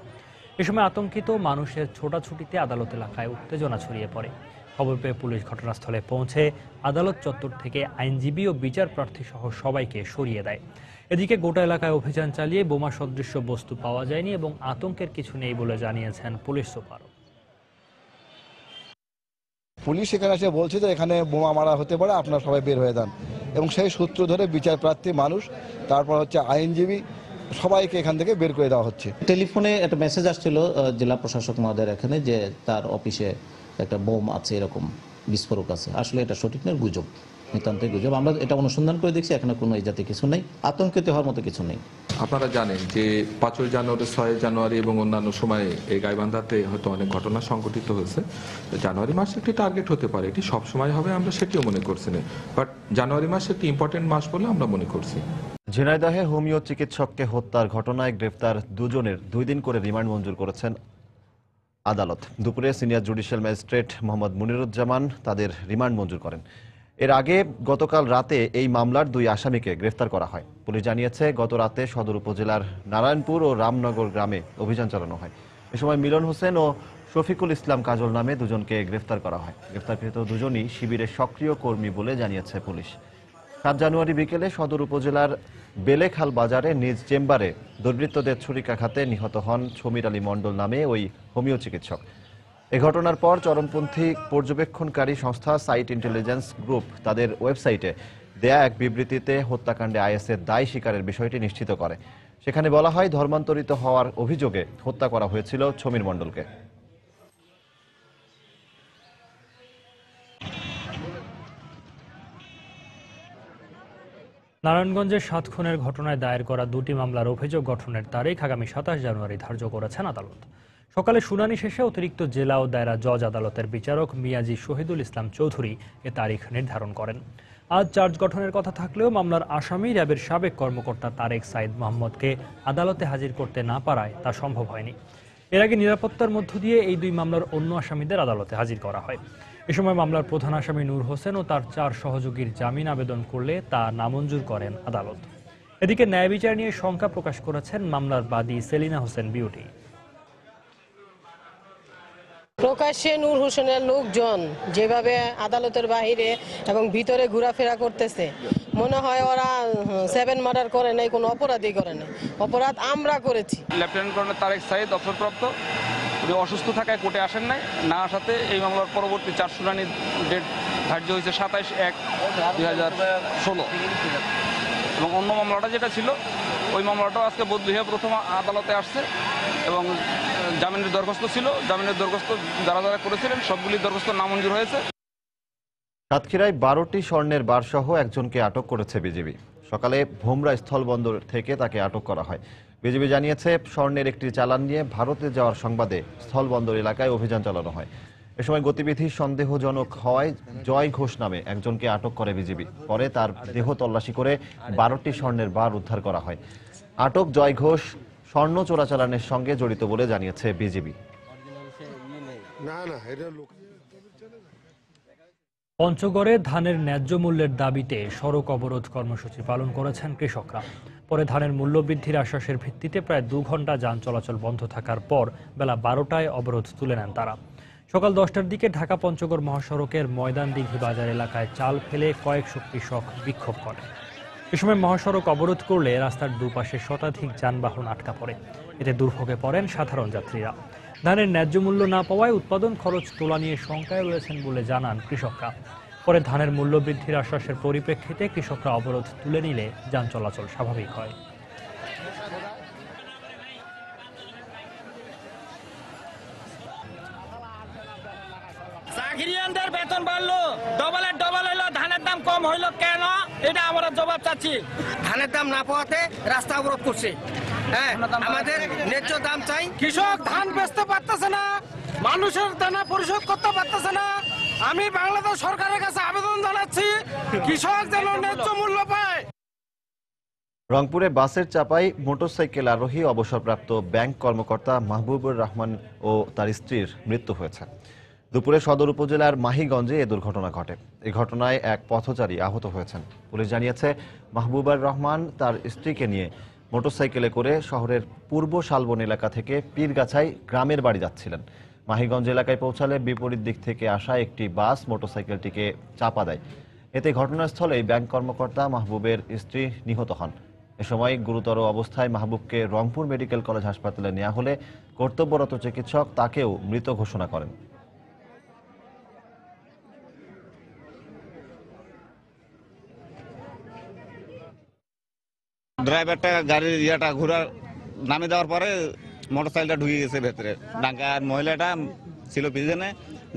এ সময় আতঙ্কিত মানুষের ছোটাছুটিতে আদালত এলাকায় উত্তেজনা ছড়িয়ে পড়ে। খবর পেয়ে পুলিশ ঘটনাস্থলে পৌঁছে আদালত চত্বর থেকে আইনজীবী ও বিচার প্রার্থী সহ সবাইকে সরিয়ে দেয়। এদিকে গোটা এলাকায় অভিযান চালিয়ে বোমা সদৃশ্য বস্তু পাওয়া যায়নি এবং আতঙ্কের কিছু নেই বলে জানিয়েছেন পুলিশ সুপার। পুলিশ এখানে এসে বলছে যে এখানে বোমা মারা হতে পারে, আপনারা সবাই বের হয়ে যান, এবং সেই সূত্র ধরে বিচার প্রার্থী মানুষ, তারপর হচ্ছে আইনজীবী, সবাইকে এখান থেকে বের করে দেওয়া হচ্ছে। টেলিফোনে একটা মেসেজ আসছিল জেলা প্রশাসক মহোদয়ের এখানে যে তার অফিসে একটা বোম আছে, এরকম বিস্ফোরক আছে। আসলে এটা সঠিক নয়, গুজব, নিতান্তই গুজব। আমরা এটা অনুসন্ধান করে দেখছি, এখানে কোনো এই জাতীয় কিছু নেই, আতঙ্কিত হওয়ার মতো কিছু নেই। আপনারা জানেন যে 5 জানুয়ারি, 6 জানুয়ারি এবং অন্যান্য সময়ে এই গাইবান্ধাতে হয়তো অনেক ঘটনা সংঘটিত হয়েছে। জানুয়ারি মাস একটি টার্গেট হতে পারে, এটি সব সময় হবে আমরা সেটিও মনে করছি না, বাট জানুয়ারি মাস একটি ইম্পর্টেন্ট মাস বলে আমরা মনে করছি। ঝিনাইদহে হোমিও চিকিৎসককে হত্যার ঘটনায় গ্রেফতার 2 জনের 2 দিন করে রিমান্ড মঞ্জুর করেছেন আদালত দুপুরে senior judicial magistrate Mohammad Muniruzzaman তাদের রিমান্ড মঞ্জুর করেন। এর আগে গতকাল রাতে এই মামলার 2 আসামিকে গ্রেফতার করা হয়। পুলিশ জানিয়েছে, গত রাতে সদর উপজেলার নারায়ণপুর ও রামনগর গ্রামে অভিযান চালানো হয়। এ সময় মিলন হোসেন ও শফিকুল ইসলাম কাজল নামে দুজনকে গ্রেফতার করা হয়। গ্রেফতারকৃত দুজনই শিবিরের সক্রিয় কর্মী বলে জানিয়েছে পুলিশ। 7 জানুয়ারি বিকেলে সদর উপজেলার বেলেখাল বাজারে নিজ চেম্বারে দুর্বৃত্তদের ছুরিকাঘাতে নিহত হন সমীর আলী মণ্ডল নামে ওই হোমিও চিকিৎসক। এ ঘটনার পর চরমপন্থী পর্যবেক্ষণকারী সংস্থা সাইট ইন্টেলিজেন্স গ্রুপ তাদের ওয়েবসাইটে দেয়া এক বিবৃতিতে হত্যাকাণ্ডে আইএসের দায় স্বীকারের বিষয়টি নিশ্চিত করে। সেখানে বলা হয়, ধর্মান্তরিত হওয়ার অভিযোগে হত্যা করা হয়েছিল সমীর মণ্ডলকে। নারায়ণগঞ্জের 7 খুনের ঘটনায় দায়ের করা 2টি মামলার অভিযোগ গঠনের তারিখ আগামী 27 জানুয়ারি ধার্য করেছেন আদালত। সকালে শুনানি শেষে অতিরিক্ত জেলা ও দায়রা জজ আদালতের বিচারক মিয়াজি শহীদুল ইসলাম চৌধুরী এ তারিখ নির্ধারণ করেন। আজ চার্জ গঠনের কথা থাকলেও মামলার আসামি র্যাবের সাবেক কর্মকর্তা তারেক সাইদ মোহাম্মদকে আদালতে হাজির করতে না পারায় তা সম্ভব হয়নি। এর আগে নিরাপত্তার মধ্য দিয়ে এই 2 মামলার অন্য আসামিদের আদালতে হাজির করা হয়। এ সময় মামলার প্রধান আসামি নূর হোসেন ও তার 4 সহযোগীর জামিন আবেদন করলে তা নামঞ্জুর করেন আদালত। এদিকে ন্যায় বিচার নিয়ে শঙ্কা প্রকাশ করেছেন মামলার বাদী সেলিনা হোসেন বিউটি। প্রকাশ্যে নূর হোসেনের লোকজন যেভাবে আদালতের বাহিরে এবং ভিতরে ঘোরাফেরা করতেছে, মনে হয় ওরা 7 মার্ডার করে নাই, কোনো অপরাধই করে নাই। অপরাধ আমরা করেছি। লেফটেন্যান্ট কর্নেল তারেক সাইদ অবসরপ্রাপ্ত, উনি অসুস্থ থাকায় কোর্টে আসেন নাই। না আসাতে এই মামলার পরবর্তী 4 শুনানির ডেট ধার্য হয়েছে 27/1/2016 এবং অন্য মামলাটা যেটা ছিল ওই মামলাটাও আজকে বদলি হয়ে প্রথম আদালতে আসছে এবং জামিনের দরখাস্ত ছিল। জামিনের দরখাস্ত যারা যারা করেছিলেন সবগুলি দরখাস্ত নামঞ্জুর হয়েছে। সাতক্ষীরায় 12টি স্বর্ণের বারসহ একজনকে আটক করেছে বিজিবি। সকালে ভোমরা স্থলবন্দর থেকে তাকে আটক করা হয়। বিজিবি জানিয়েছে, স্বর্ণের একটি চালান নিয়ে ভারতে যাওয়ার সংবাদে স্থলবন্দর এলাকায় অভিযান চালানো হয়। এ সময় গতিবিধি সন্দেহজনক হওয়ায় জয় ঘোষ নামে একজনকে আটক করে বিজিবি। পরে তার দেহ তল্লাশি করে 12টি স্বর্ণের বার উদ্ধার করা হয়। আটক জয় ঘোষ স্বর্ণ চোরাচালানের সঙ্গে জড়িত বলে জানিয়েছে বিজিবি। পঞ্চগড়ে ধানের ন্যায্য মূল্যের দাবিতে সড়ক অবরোধ কর্মসূচি পালন করেছেন কৃষকরা। পরে ধানের মূল্য বৃদ্ধির আশ্বাসের ভিত্তিতে প্রায় 2 ঘন্টা যান চলাচল বন্ধ থাকার পর বেলা 12টায় অবরোধ তুলে নেন তারা। সকাল 10টার দিকে ঢাকা পঞ্চগড় মহাসড়কের ময়দান দিঘি বাজার এলাকায় চাল ফেলে কয়েকশো কৃষক বিক্ষোভ করে। এ সময় মহাসড়ক অবরোধ করলে রাস্তার দুপাশে শতাধিক যানবাহন আটকা পড়ে। এতে দুর্ভোগে পড়েন সাধারণ যাত্রীরা। ধানের ন্যায্য মূল্য না পাওয়ায় উৎপাদন খরচ তোলা নিয়ে শঙ্কায় রয়েছেন বলে জানান কৃষকরা। পরে ধানের মূল্য বৃদ্ধির আশ্বাসের পরিপ্রেক্ষিতে কৃষকরা অবরোধ তুলে নিলে যান চলাচল স্বাভাবিক হয়। চাকরিয়ানদের বেতন বাড়লো, ডবল হইলো, ধানের দাম কম হইলো কেন? এটা আমরা জবাব চাচ্ছি। ধানের দাম না পাওয়াতে রাস্তা অবরোধ করছে। হ্যাঁ, আমাদের ন্যায্য দাম চাই। কৃষক ধান বেচতে পারতেছে না, মানুষের দানা পরিশোধ করতে পারতেছে না। আমি বাংলাদেশ সরকারের কাছে আবেদন জানাচ্ছি, কৃষক যেন ন্যায্য মূল্য পায়। রংপুরে বাসের চাপায় মোটরসাইকেল আরোহী অবসরপ্রাপ্ত ব্যাংক কর্মকর্তা মাহবুবুর রহমান ও তার স্ত্রীর মৃত্যু হয়েছে। দুপুরে সদর উপজেলার মাহিগঞ্জে এ দুর্ঘটনা ঘটে। এই ঘটনায় এক পথচারী আহত হয়েছেন। পুলিশ জানিয়েছে, মাহবুবুর রহমান তার স্ত্রীকে নিয়ে মোটরসাইকেলে করে শহরের পূর্ব শালবন এলাকা থেকে পীরগাছায় গ্রামের বাড়ি যাচ্ছিলেন। মাহিগঞ্জ এলাকায় পৌঁছালে বিপরীত দিক থেকে আসা একটি বাস মোটরসাইকেলটিকে চাপা দেয়। এতে ঘটনাস্থলেই ব্যাংক কর্মকর্তা মাহবুবের স্ত্রী নিহত হন। এ সময় গুরুতর অবস্থায় মাহবুবকে রংপুর মেডিকেল কলেজ হাসপাতালে নেওয়া হলে কর্তব্যরত চিকিৎসক তাকেও মৃত ঘোষণা করেন। ড্রাইভারটা গাড়ির ঘোরার নামে দেওয়ার পরে মোটরসাইকেলটা ঢুকে গেছে ভেতরে। ডাঙ্কা মহিলাটা ছিল পিছনে,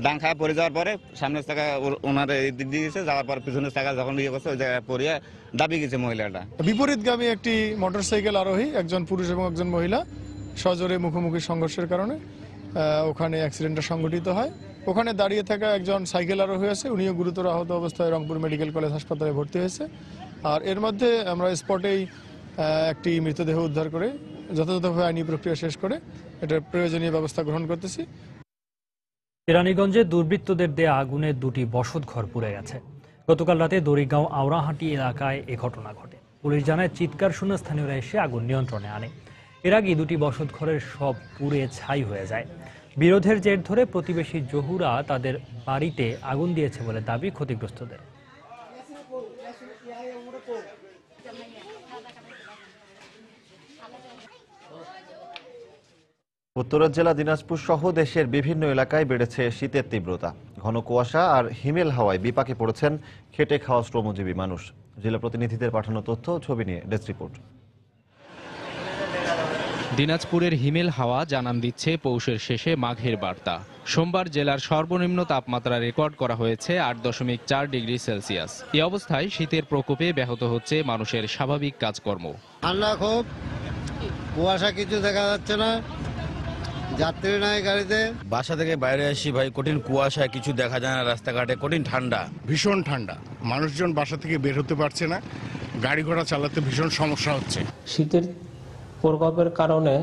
ডাঙ্কায় পড়ে যাওয়ার পরে সামনের চাকা ওনার এই দিক দিয়ে গেছে, যাওয়ার পর পিছনের চাকা যখন ইয়ে করছে ওই জায়গায় পড়িয়ে দাবি গেছে মহিলাটা। বিপরীতগামী একটি মোটরসাইকেল আরোহী, একজন পুরুষ এবং একজন মহিলা, সজোরে মুখোমুখি সংঘর্ষের কারণে ওখানে অ্যাক্সিডেন্টটা সংঘটিত হয়। ওখানে দাঁড়িয়ে থাকা একজন সাইকেল আরোহী আছে, উনিও গুরুতর আহত অবস্থায় রংপুর মেডিকেল কলেজ হাসপাতালে ভর্তি হয়েছে। আর এর মধ্যে আমরা স্পটেই একটি মৃতদেহ উদ্ধার করে যথাযথভাবে আইনি প্রক্রিয়া শেষ করে এটার প্রয়োজনীয় ব্যবস্থা গ্রহণ করতেছি। কেরানীগঞ্জে দুর্বৃত্তদের দেয়া আগুনে দুটি বসতঘর পুড়ে গেছে। গতকাল রাতে দড়িগাঁও আওড়াহাটি এলাকায় এ ঘটনা ঘটে। পুলিশ জানায় চিৎকার শুনে স্থানীয়রা এসে আগুন নিয়ন্ত্রণে আনে। এর আগে দুটি বসতঘরের সব পুড়ে ছাই হয়ে যায়। বিরোধের জের ধরে প্রতিবেশী জহুরা তাদের বাড়িতে আগুন দিয়েছে বলে দাবি ক্ষতিগ্রস্তদের। উত্তরের জেলা দিনাজপুর সহ দেশের বিভিন্ন এলাকায় বেড়েছে শীতের তীব্রতা। ঘন কুয়াশা আর হিমেল হাওয়ায় বিপাকে পড়েছেন খেটে খাওয়া শ্রমজীবী মানুষ। জেলা প্রতিনিধিদের পাঠানো তথ্য ছবি নিয়ে ডেস্ক রিপোর্ট। দিনাজপুরের হিমেল হাওয়া জানান দিচ্ছে পৌষের শেষে মাঘের বার্তা। সোমবার জেলার সর্বনিম্ন তাপমাত্রা রেকর্ড করা হয়েছে 8.4 ডিগ্রি সেলসিয়াস। এই অবস্থায় শীতের প্রকোপে ব্যাহত হচ্ছে মানুষের স্বাভাবিক কাজকর্ম। ঠান্ডা খুব, কুয়াশা কিছু দেখা যাচ্ছে না, যাত্রী নাই গাড়িতে। বাসা থেকে বাইরে আসি ভাই, কঠিন কুয়াশা, কিছু দেখা যায় না রাস্তাঘাটে, কঠিন ঠান্ডা, ভীষণ ঠান্ডা। মানুষজন বাসা থেকে বের হতে পারছে না, গাড়ি ঘোড়া চালাতে ভীষণ সমস্যা হচ্ছে। শীতের প্রকোপের কারণে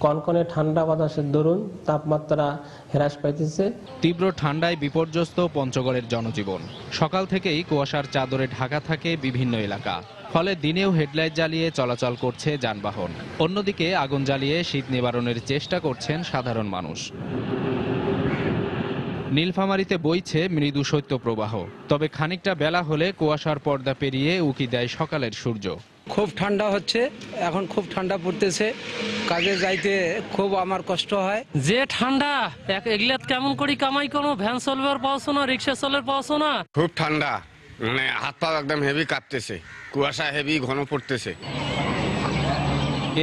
কনকনে ঠান্ডা বাতাসের দরুন তাপমাত্রা হ্রাস পাইতেছে। তীব্র ঠান্ডায় বিপর্যস্ত পঞ্চগড়ের জনজীবন। সকাল থেকেই কুয়াশার চাদরে ঢাকা থাকে বিভিন্ন এলাকা, ফলে দিনেও হেডলাইট জ্বালিয়ে চলাচল করছে যানবাহন। অন্যদিকে আগুন জ্বালিয়ে শীত নিবারণের চেষ্টা করছেন সাধারণ মানুষ। নীলফামারীতে বইছে মৃদু শৈত্যপ্রবাহ, তবে খানিকটা বেলা হলে কুয়াশার পর্দা পেরিয়ে উকি দেয় সকালের সূর্য। খুব ঠান্ডা হচ্ছে, এখন খুব ঠান্ডা পড়তেছে, কাজে যাইতে খুব আমার কষ্ট হয়। যে ঠান্ডা এগলাত কেমন করি কামাই কোনো ভ্যান চলবার পাওছো না, রিক্সা চলের পাওছো না। খুব ঠান্ডা, মানে হাত পা একদম হেভি কাঁপতেছে, কুয়াশা হেভি ঘন পড়তেছে।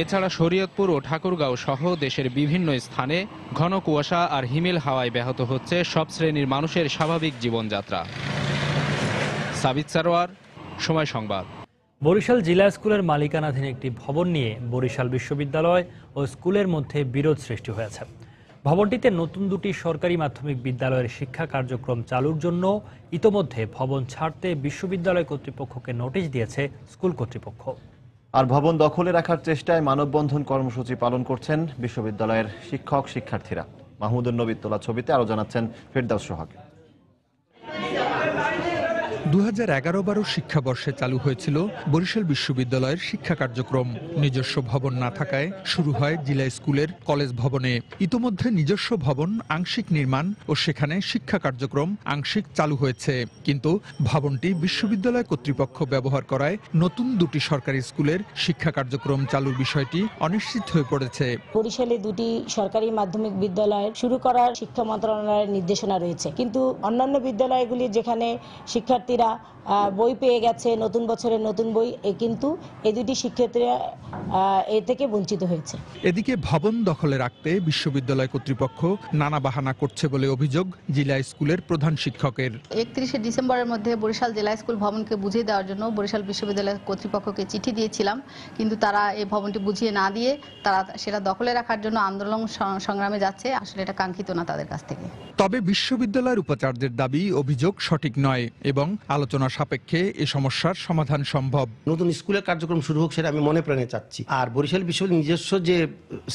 এছাড়া শরীয়তপুর ও ঠাকুরগাঁও সহ দেশের বিভিন্ন স্থানে ঘন কুয়াশা আর হিমেল হাওয়ায় ব্যাহত হচ্ছে সব শ্রেণীর মানুষের স্বাভাবিক জীবনযাত্রা। সাবিত সারোয়ার, সময় সংবাদ। বরিশাল জিলা স্কুলের মালিকানাধীন একটি ভবন নিয়ে বরিশাল বিশ্ববিদ্যালয় ও স্কুলের মধ্যে বিরোধ সৃষ্টি হয়েছে। ভবনটিতে নতুন দুটি সরকারি মাধ্যমিক বিদ্যালয়ের শিক্ষা কার্যক্রম চালুর জন্য ইতোমধ্যে ভবন ছাড়তে বিশ্ববিদ্যালয় কর্তৃপক্ষকে নোটিশ দিয়েছে স্কুল কর্তৃপক্ষ। আর ভবন দখলে রাখার চেষ্টায় মানববন্ধন কর্মসূচি পালন করছেন বিশ্ববিদ্যালয়ের শিক্ষক শিক্ষার্থীরা। মাহমুদুর নবীর তোলা ছবিতে আরো জানাচ্ছেন ফেরদাউস সোহাগ। 2011-12 শিক্ষাবর্ষে চালু হয়েছিল বরিশাল বিশ্ববিদ্যালয়ের শিক্ষা কার্যক্রম। নিজস্ব ভবন না থাকায় শুরু হয় জিলা স্কুলের কলেজ ভবনে। ইতোমধ্যে নিজস্ব ভবন আংশিক নির্মাণ ও সেখানে শিক্ষা কার্যক্রম আংশিক চালু হয়েছে, কিন্তু ভবনটি বিশ্ববিদ্যালয় কর্তৃপক্ষ ব্যবহার করায় নতুন দুটি সরকারি স্কুলের শিক্ষা কার্যক্রম চালুর বিষয়টি অনিশ্চিত হয়ে পড়েছে। বরিশালে দুটি সরকারি মাধ্যমিক বিদ্যালয় শুরু করার শিক্ষা মন্ত্রণালয়ের নির্দেশনা রয়েছে, কিন্তু অন্যান্য বিদ্যালয়গুলি যেখানে শিক্ষার্থীরা বই পেয়ে গেছে, নতুন বছরের নতুন বই, কিন্তু এই দুটি শিক্ষার্থীরা এ থেকে বঞ্চিত হয়েছে। এদিকে ভবন দখলে রাখতে বিশ্ববিদ্যালয় কর্তৃপক্ষ নানা বাহানা করছে বলে অভিযোগ জিলা স্কুলের প্রধান শিক্ষকের। 31শে ডিসেম্বরের মধ্যে বরিশাল জেলা স্কুল ভবনকে বুঝিয়ে দেওয়ার জন্য বরিশাল বিশ্ববিদ্যালয় কর্তৃপক্ষকে চিঠি দিয়েছিলাম, কিন্তু তারা এই ভবনটি বুঝিয়ে না দিয়ে তারা সেটা দখলে রাখার জন্য আন্দোলন সংগ্রামে যাচ্ছে। আসলে এটা কাঙ্ক্ষিত না তাদের কাছ থেকে। তবে বিশ্ববিদ্যালয়ের উপাচার্যের দাবি অভিযোগ সঠিক নয় এবং আলোচনা সাপেক্ষে এ সমস্যার সমাধান সম্ভব। নতুন স্কুলের কার্যক্রম শুরু হোক, সেটা আমি মনে প্রাণে চাচ্ছি। আর বরিশাল বিশ্ববিদ্যালয়ের নিজস্ব যে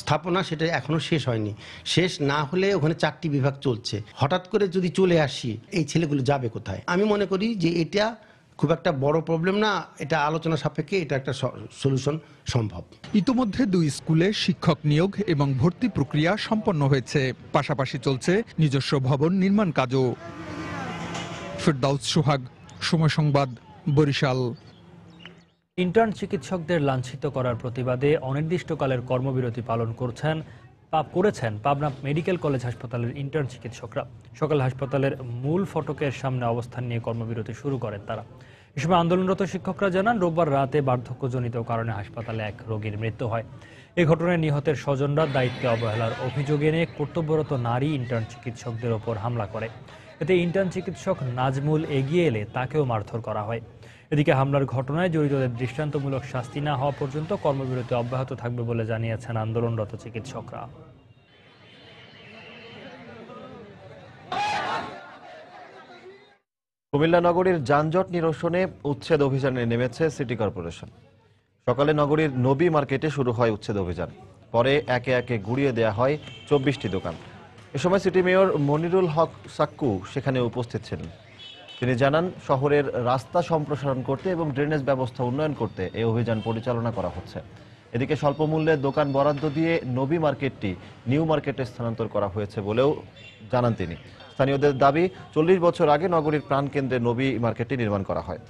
স্থাপনা, সেটা এখনো শেষ হয়নি। শেষ না হলে ওখানে 4টি বিভাগ চলছে। হঠাৎ করে যদি চলে আসি, এই ছেলেগুলো যাবে কোথায়? আমি মনে করি যে এটা খুব একটা বড় প্রবলেম না, এটা আলোচনা সাপেক্ষে এটা একটা সলিউশন সম্ভব। ইতোমধ্যে দুই স্কুলে শিক্ষক নিয়োগ এবং ভর্তি প্রক্রিয়া সম্পন্ন হয়েছে, পাশাপাশি চলছে নিজস্ব ভবন নির্মাণ কাজও। ফেরদাউস সোহাগ, সময় সংবাদ, বরিশাল। ইন্টার্ন চিকিৎসকদের লাঞ্ছিত করার প্রতিবাদে অনির্দিষ্টকালের কর্মবিরতি পালন করেছেন পাবনা মেডিকেল কলেজ হাসপাতালের ইন্টার্ন চিকিৎসকরা। সকাল হাসপাতালের মূল ফটকের সামনে অবস্থান নিয়ে কর্মবিরতি শুরু করেন তারা। এ সময় আন্দোলনরত শিক্ষকরা জানান, রোববার রাতে বার্ধক্যজনিত কারণে হাসপাতালে এক রোগীর মৃত্যু হয়। এ ঘটনায় নিহতের স্বজনরা দায়িত্বে অবহেলার অভিযোগ এনে কর্তব্যরত নারী ইন্টার্ন চিকিৎসকদের ওপর হামলা করে। এতে ইন্টার্ন চিকিৎসক নাজমুল এগিয়ে এলে তাকেও মারধর করা হয়। এদিকে হামলার ঘটনায় জড়িতদের দৃষ্টান্তমূলক শাস্তি না হওয়া পর্যন্ত কর্মবিরতি অব্যাহত থাকবে বলে জানিয়েছেন আন্দোলনরত চিকিৎসকরা। কুমিল্লা নগরীর যানজট নিরসনে উচ্ছেদ অভিযানে নেমেছে সিটি কর্পোরেশন। সকালে নগরীর নবী মার্কেটে শুরু হয় উচ্ছেদ অভিযান, পরে একে একে গুড়িয়ে দেয়া হয় 24টি দোকান। এ সময় সিটি মেয়র মনিরুল হক সাক্কু সেখানে উপস্থিত ছিলেন। তিনি জানান, শহরের রাস্তা সম্প্রসারণ করতে এবং ড্রেনেজ ব্যবস্থা উন্নয়ন করতে এই অভিযান পরিচালনা করা হচ্ছে। এদিকে স্বল্প মূল্যে দোকান বরাদ্দ দিয়ে নবী মার্কেটটি নিউ মার্কেটে স্থানান্তর করা হয়েছে বলেও জানান তিনি। স্থানীয়দের দাবি, 40 বছর আগে নগরীর প্রাণকেন্দ্রে নবী মার্কেটটি নির্মাণ করা হয়।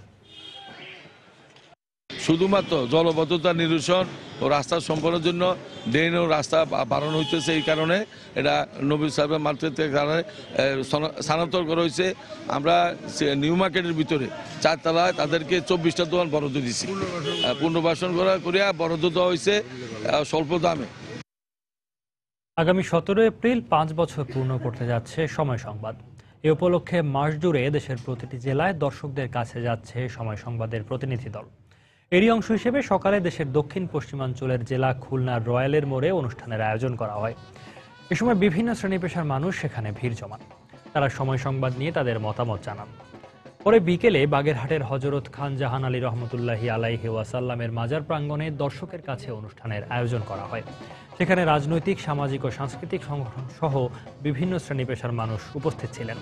শুধুমাত্র জলবদ্ধতা নিরসন ও রাস্তা সম্পন্নের জন্য ড্রেন ও রাস্তা বাড়ানো হইতেছে, এই কারণে এটা নবী সাহেবের মার্কেটের কারণে স্থানান্তর করা হয়েছে। আমরা নিউ মার্কেটের ভিতরে 4 তলায় তাদেরকে 24টা দোকান বরাদ্দ দিচ্ছি, পুনর্বাসন করিয়া বরাদ্দ দেওয়া হয়েছে স্বল্প দামে। আগামী 17 এপ্রিল 5 বছর পূর্ণ করতে যাচ্ছে সময় সংবাদ। এ উপলক্ষে মাস জুড়ে দেশের প্রতিটি জেলায় দর্শকদের কাছে যাচ্ছে সময় সংবাদের প্রতিনিধি দল। এরই অংশ হিসেবে সকালে দেশের দক্ষিণ পশ্চিমাঞ্চলের জেলা খুলনার রয়্যালের মোড়ে অনুষ্ঠানের আয়োজন করা হয়। এ সময় বিভিন্ন শ্রেণী পেশার মানুষ সেখানে ভিড় জমান। তারা সময় সংবাদ নিয়ে তাদের মতামত জানান। পরে বিকেলে বাগেরহাটের হযরত খান জাহান আলী রহমতুল্লাহি আলাইহি ওয়াসাল্লামের মাজার প্রাঙ্গণে দর্শকের কাছে অনুষ্ঠানের আয়োজন করা হয়। সেখানে রাজনৈতিক, সামাজিক ও সাংস্কৃতিক সংগঠন সহ বিভিন্ন শ্রেণী পেশার মানুষ উপস্থিত ছিলেন।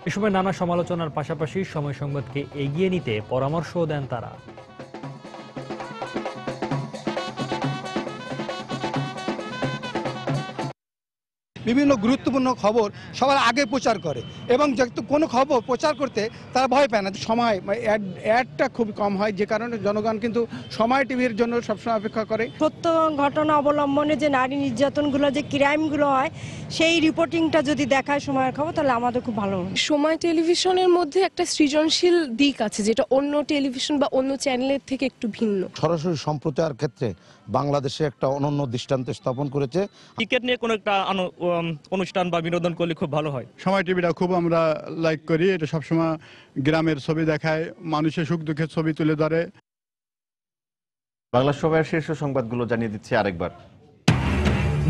এ সময় নানা সমালোচনার পাশাপাশি সময় সংবাদকে এগিয়ে নিতে পরামর্শও দেন তারা। বিভিন্ন গুরুত্বপূর্ণ খবর সবার আগে প্রচার করে এবং যেহেতু কোনো খবর প্রচার করতে তারা ভয় পায় না। সময় অ্যাডটা খুব কম হয়, যে কারণে জনগণ কিন্তু সময় টিভির জন্য সবসময় অপেক্ষা করে। সত্য ঘটনা অবলম্বনে যে নারী নির্যাতনগুলো, যে ক্রাইমগুলো হয়, সেই রিপোর্টিংটা যদি দেখায় সময়ের খবর, তাহলে আমাদের খুব ভালো হবে। সময় টেলিভিশনের মধ্যে একটা সৃজনশীল দিক আছে, যেটা অন্য টেলিভিশন বা অন্য চ্যানেলের থেকে একটু ভিন্ন। সরাসরি সম্প্রচার ক্ষেত্রে বাংলাদেশে একটা অনন্য দৃষ্টান্ত স্থাপন করেছে। ক্রিকেট নিয়ে কোনো একটা অনুষ্ঠান বা বিনোদন করলে খুব ভালো হয়। সময় টিভিটা খুব আমরা লাইক করি, এটা সবসময় গ্রামের ছবি দেখায়, মানুষের সুখ দুঃখের ছবি তুলে ধরে। বাংলা সময়ের শীর্ষ সংবাদগুলো জানিয়ে দিচ্ছি আরেকবার।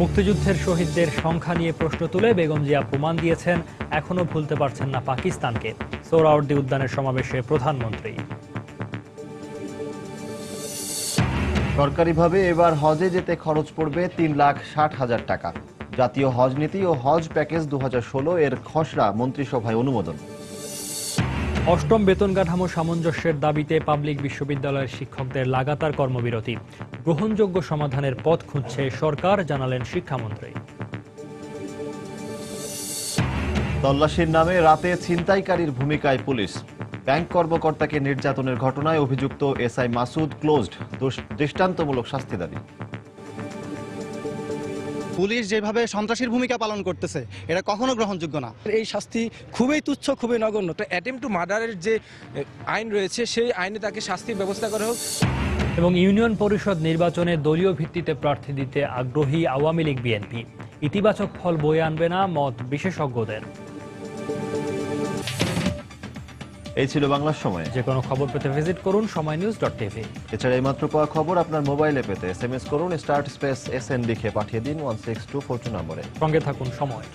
মুক্তিযুদ্ধের শহীদদের সংখ্যা নিয়ে প্রশ্ন তুলে বেগম জিয়া প্রমাণ দিয়েছেন এখনো ভুলতে পারছেন না পাকিস্তানকে। সোহরাওয়ার্দী উদ্যানের সমাবেশে প্রধানমন্ত্রী। সরকারিভাবে এবার হজে যেতে খরচ পড়বে 3,60,000 টাকা। জাতীয় হজ নীতি ও হজ প্যাকেজ 2016 এর খসড়া মন্ত্রিসভায় অনুমোদন। অষ্টম বেতন কাঠামো সামঞ্জস্যের দাবিতে পাবলিক বিশ্ববিদ্যালয়ের শিক্ষকদের লাগাতার কর্মবিরতি। গ্রহণযোগ্য সমাধানের পথ খুঁজছে সরকার, জানালেন শিক্ষামন্ত্রী। তল্লাশির নামে রাতে ছিনতাইকারীর ভূমিকায় পুলিশ। ব্যাংক কর্মকর্তাকে নির্যাতনের ঘটনায় অভিযুক্ত এসআই মাসুদ ক্লোজড, দৃষ্টান্তমূলক শাস্তি দাবি। পুলিশ যেভাবে সন্ত্রাসীর ভূমিকা পালন করতেছে, এটা কখনো গ্রহণযোগ্য না। এই শাস্তি খুবই তুচ্ছ, খুবই নগণ্য। তো অ্যাটেম্প টু মার্ডারের যে আইন রয়েছে, সেই আইনে তাকে শাস্তির ব্যবস্থা করা হোক। এবং ইউনিয়ন পরিষদ নির্বাচনে দলীয় ভিত্তিতে প্রার্থী দিতে আগ্রহী আওয়ামী লীগ বিএনপি। ইতিবাচক ফল বয়ে আনবে না মত বিশেষজ্ঞদের। এই ছিল বাংলার সময়। যে কোনো খবর পেতে ভিজিট করুন সময়নিউজ.tv। এছাড়া এই মাত্র পাওয়া খবর আপনার মোবাইলে পেতে SMS করুন SN লিখে পাঠিয়ে দিন 16242 নম্বরে। সঙ্গে থাকুন সময়।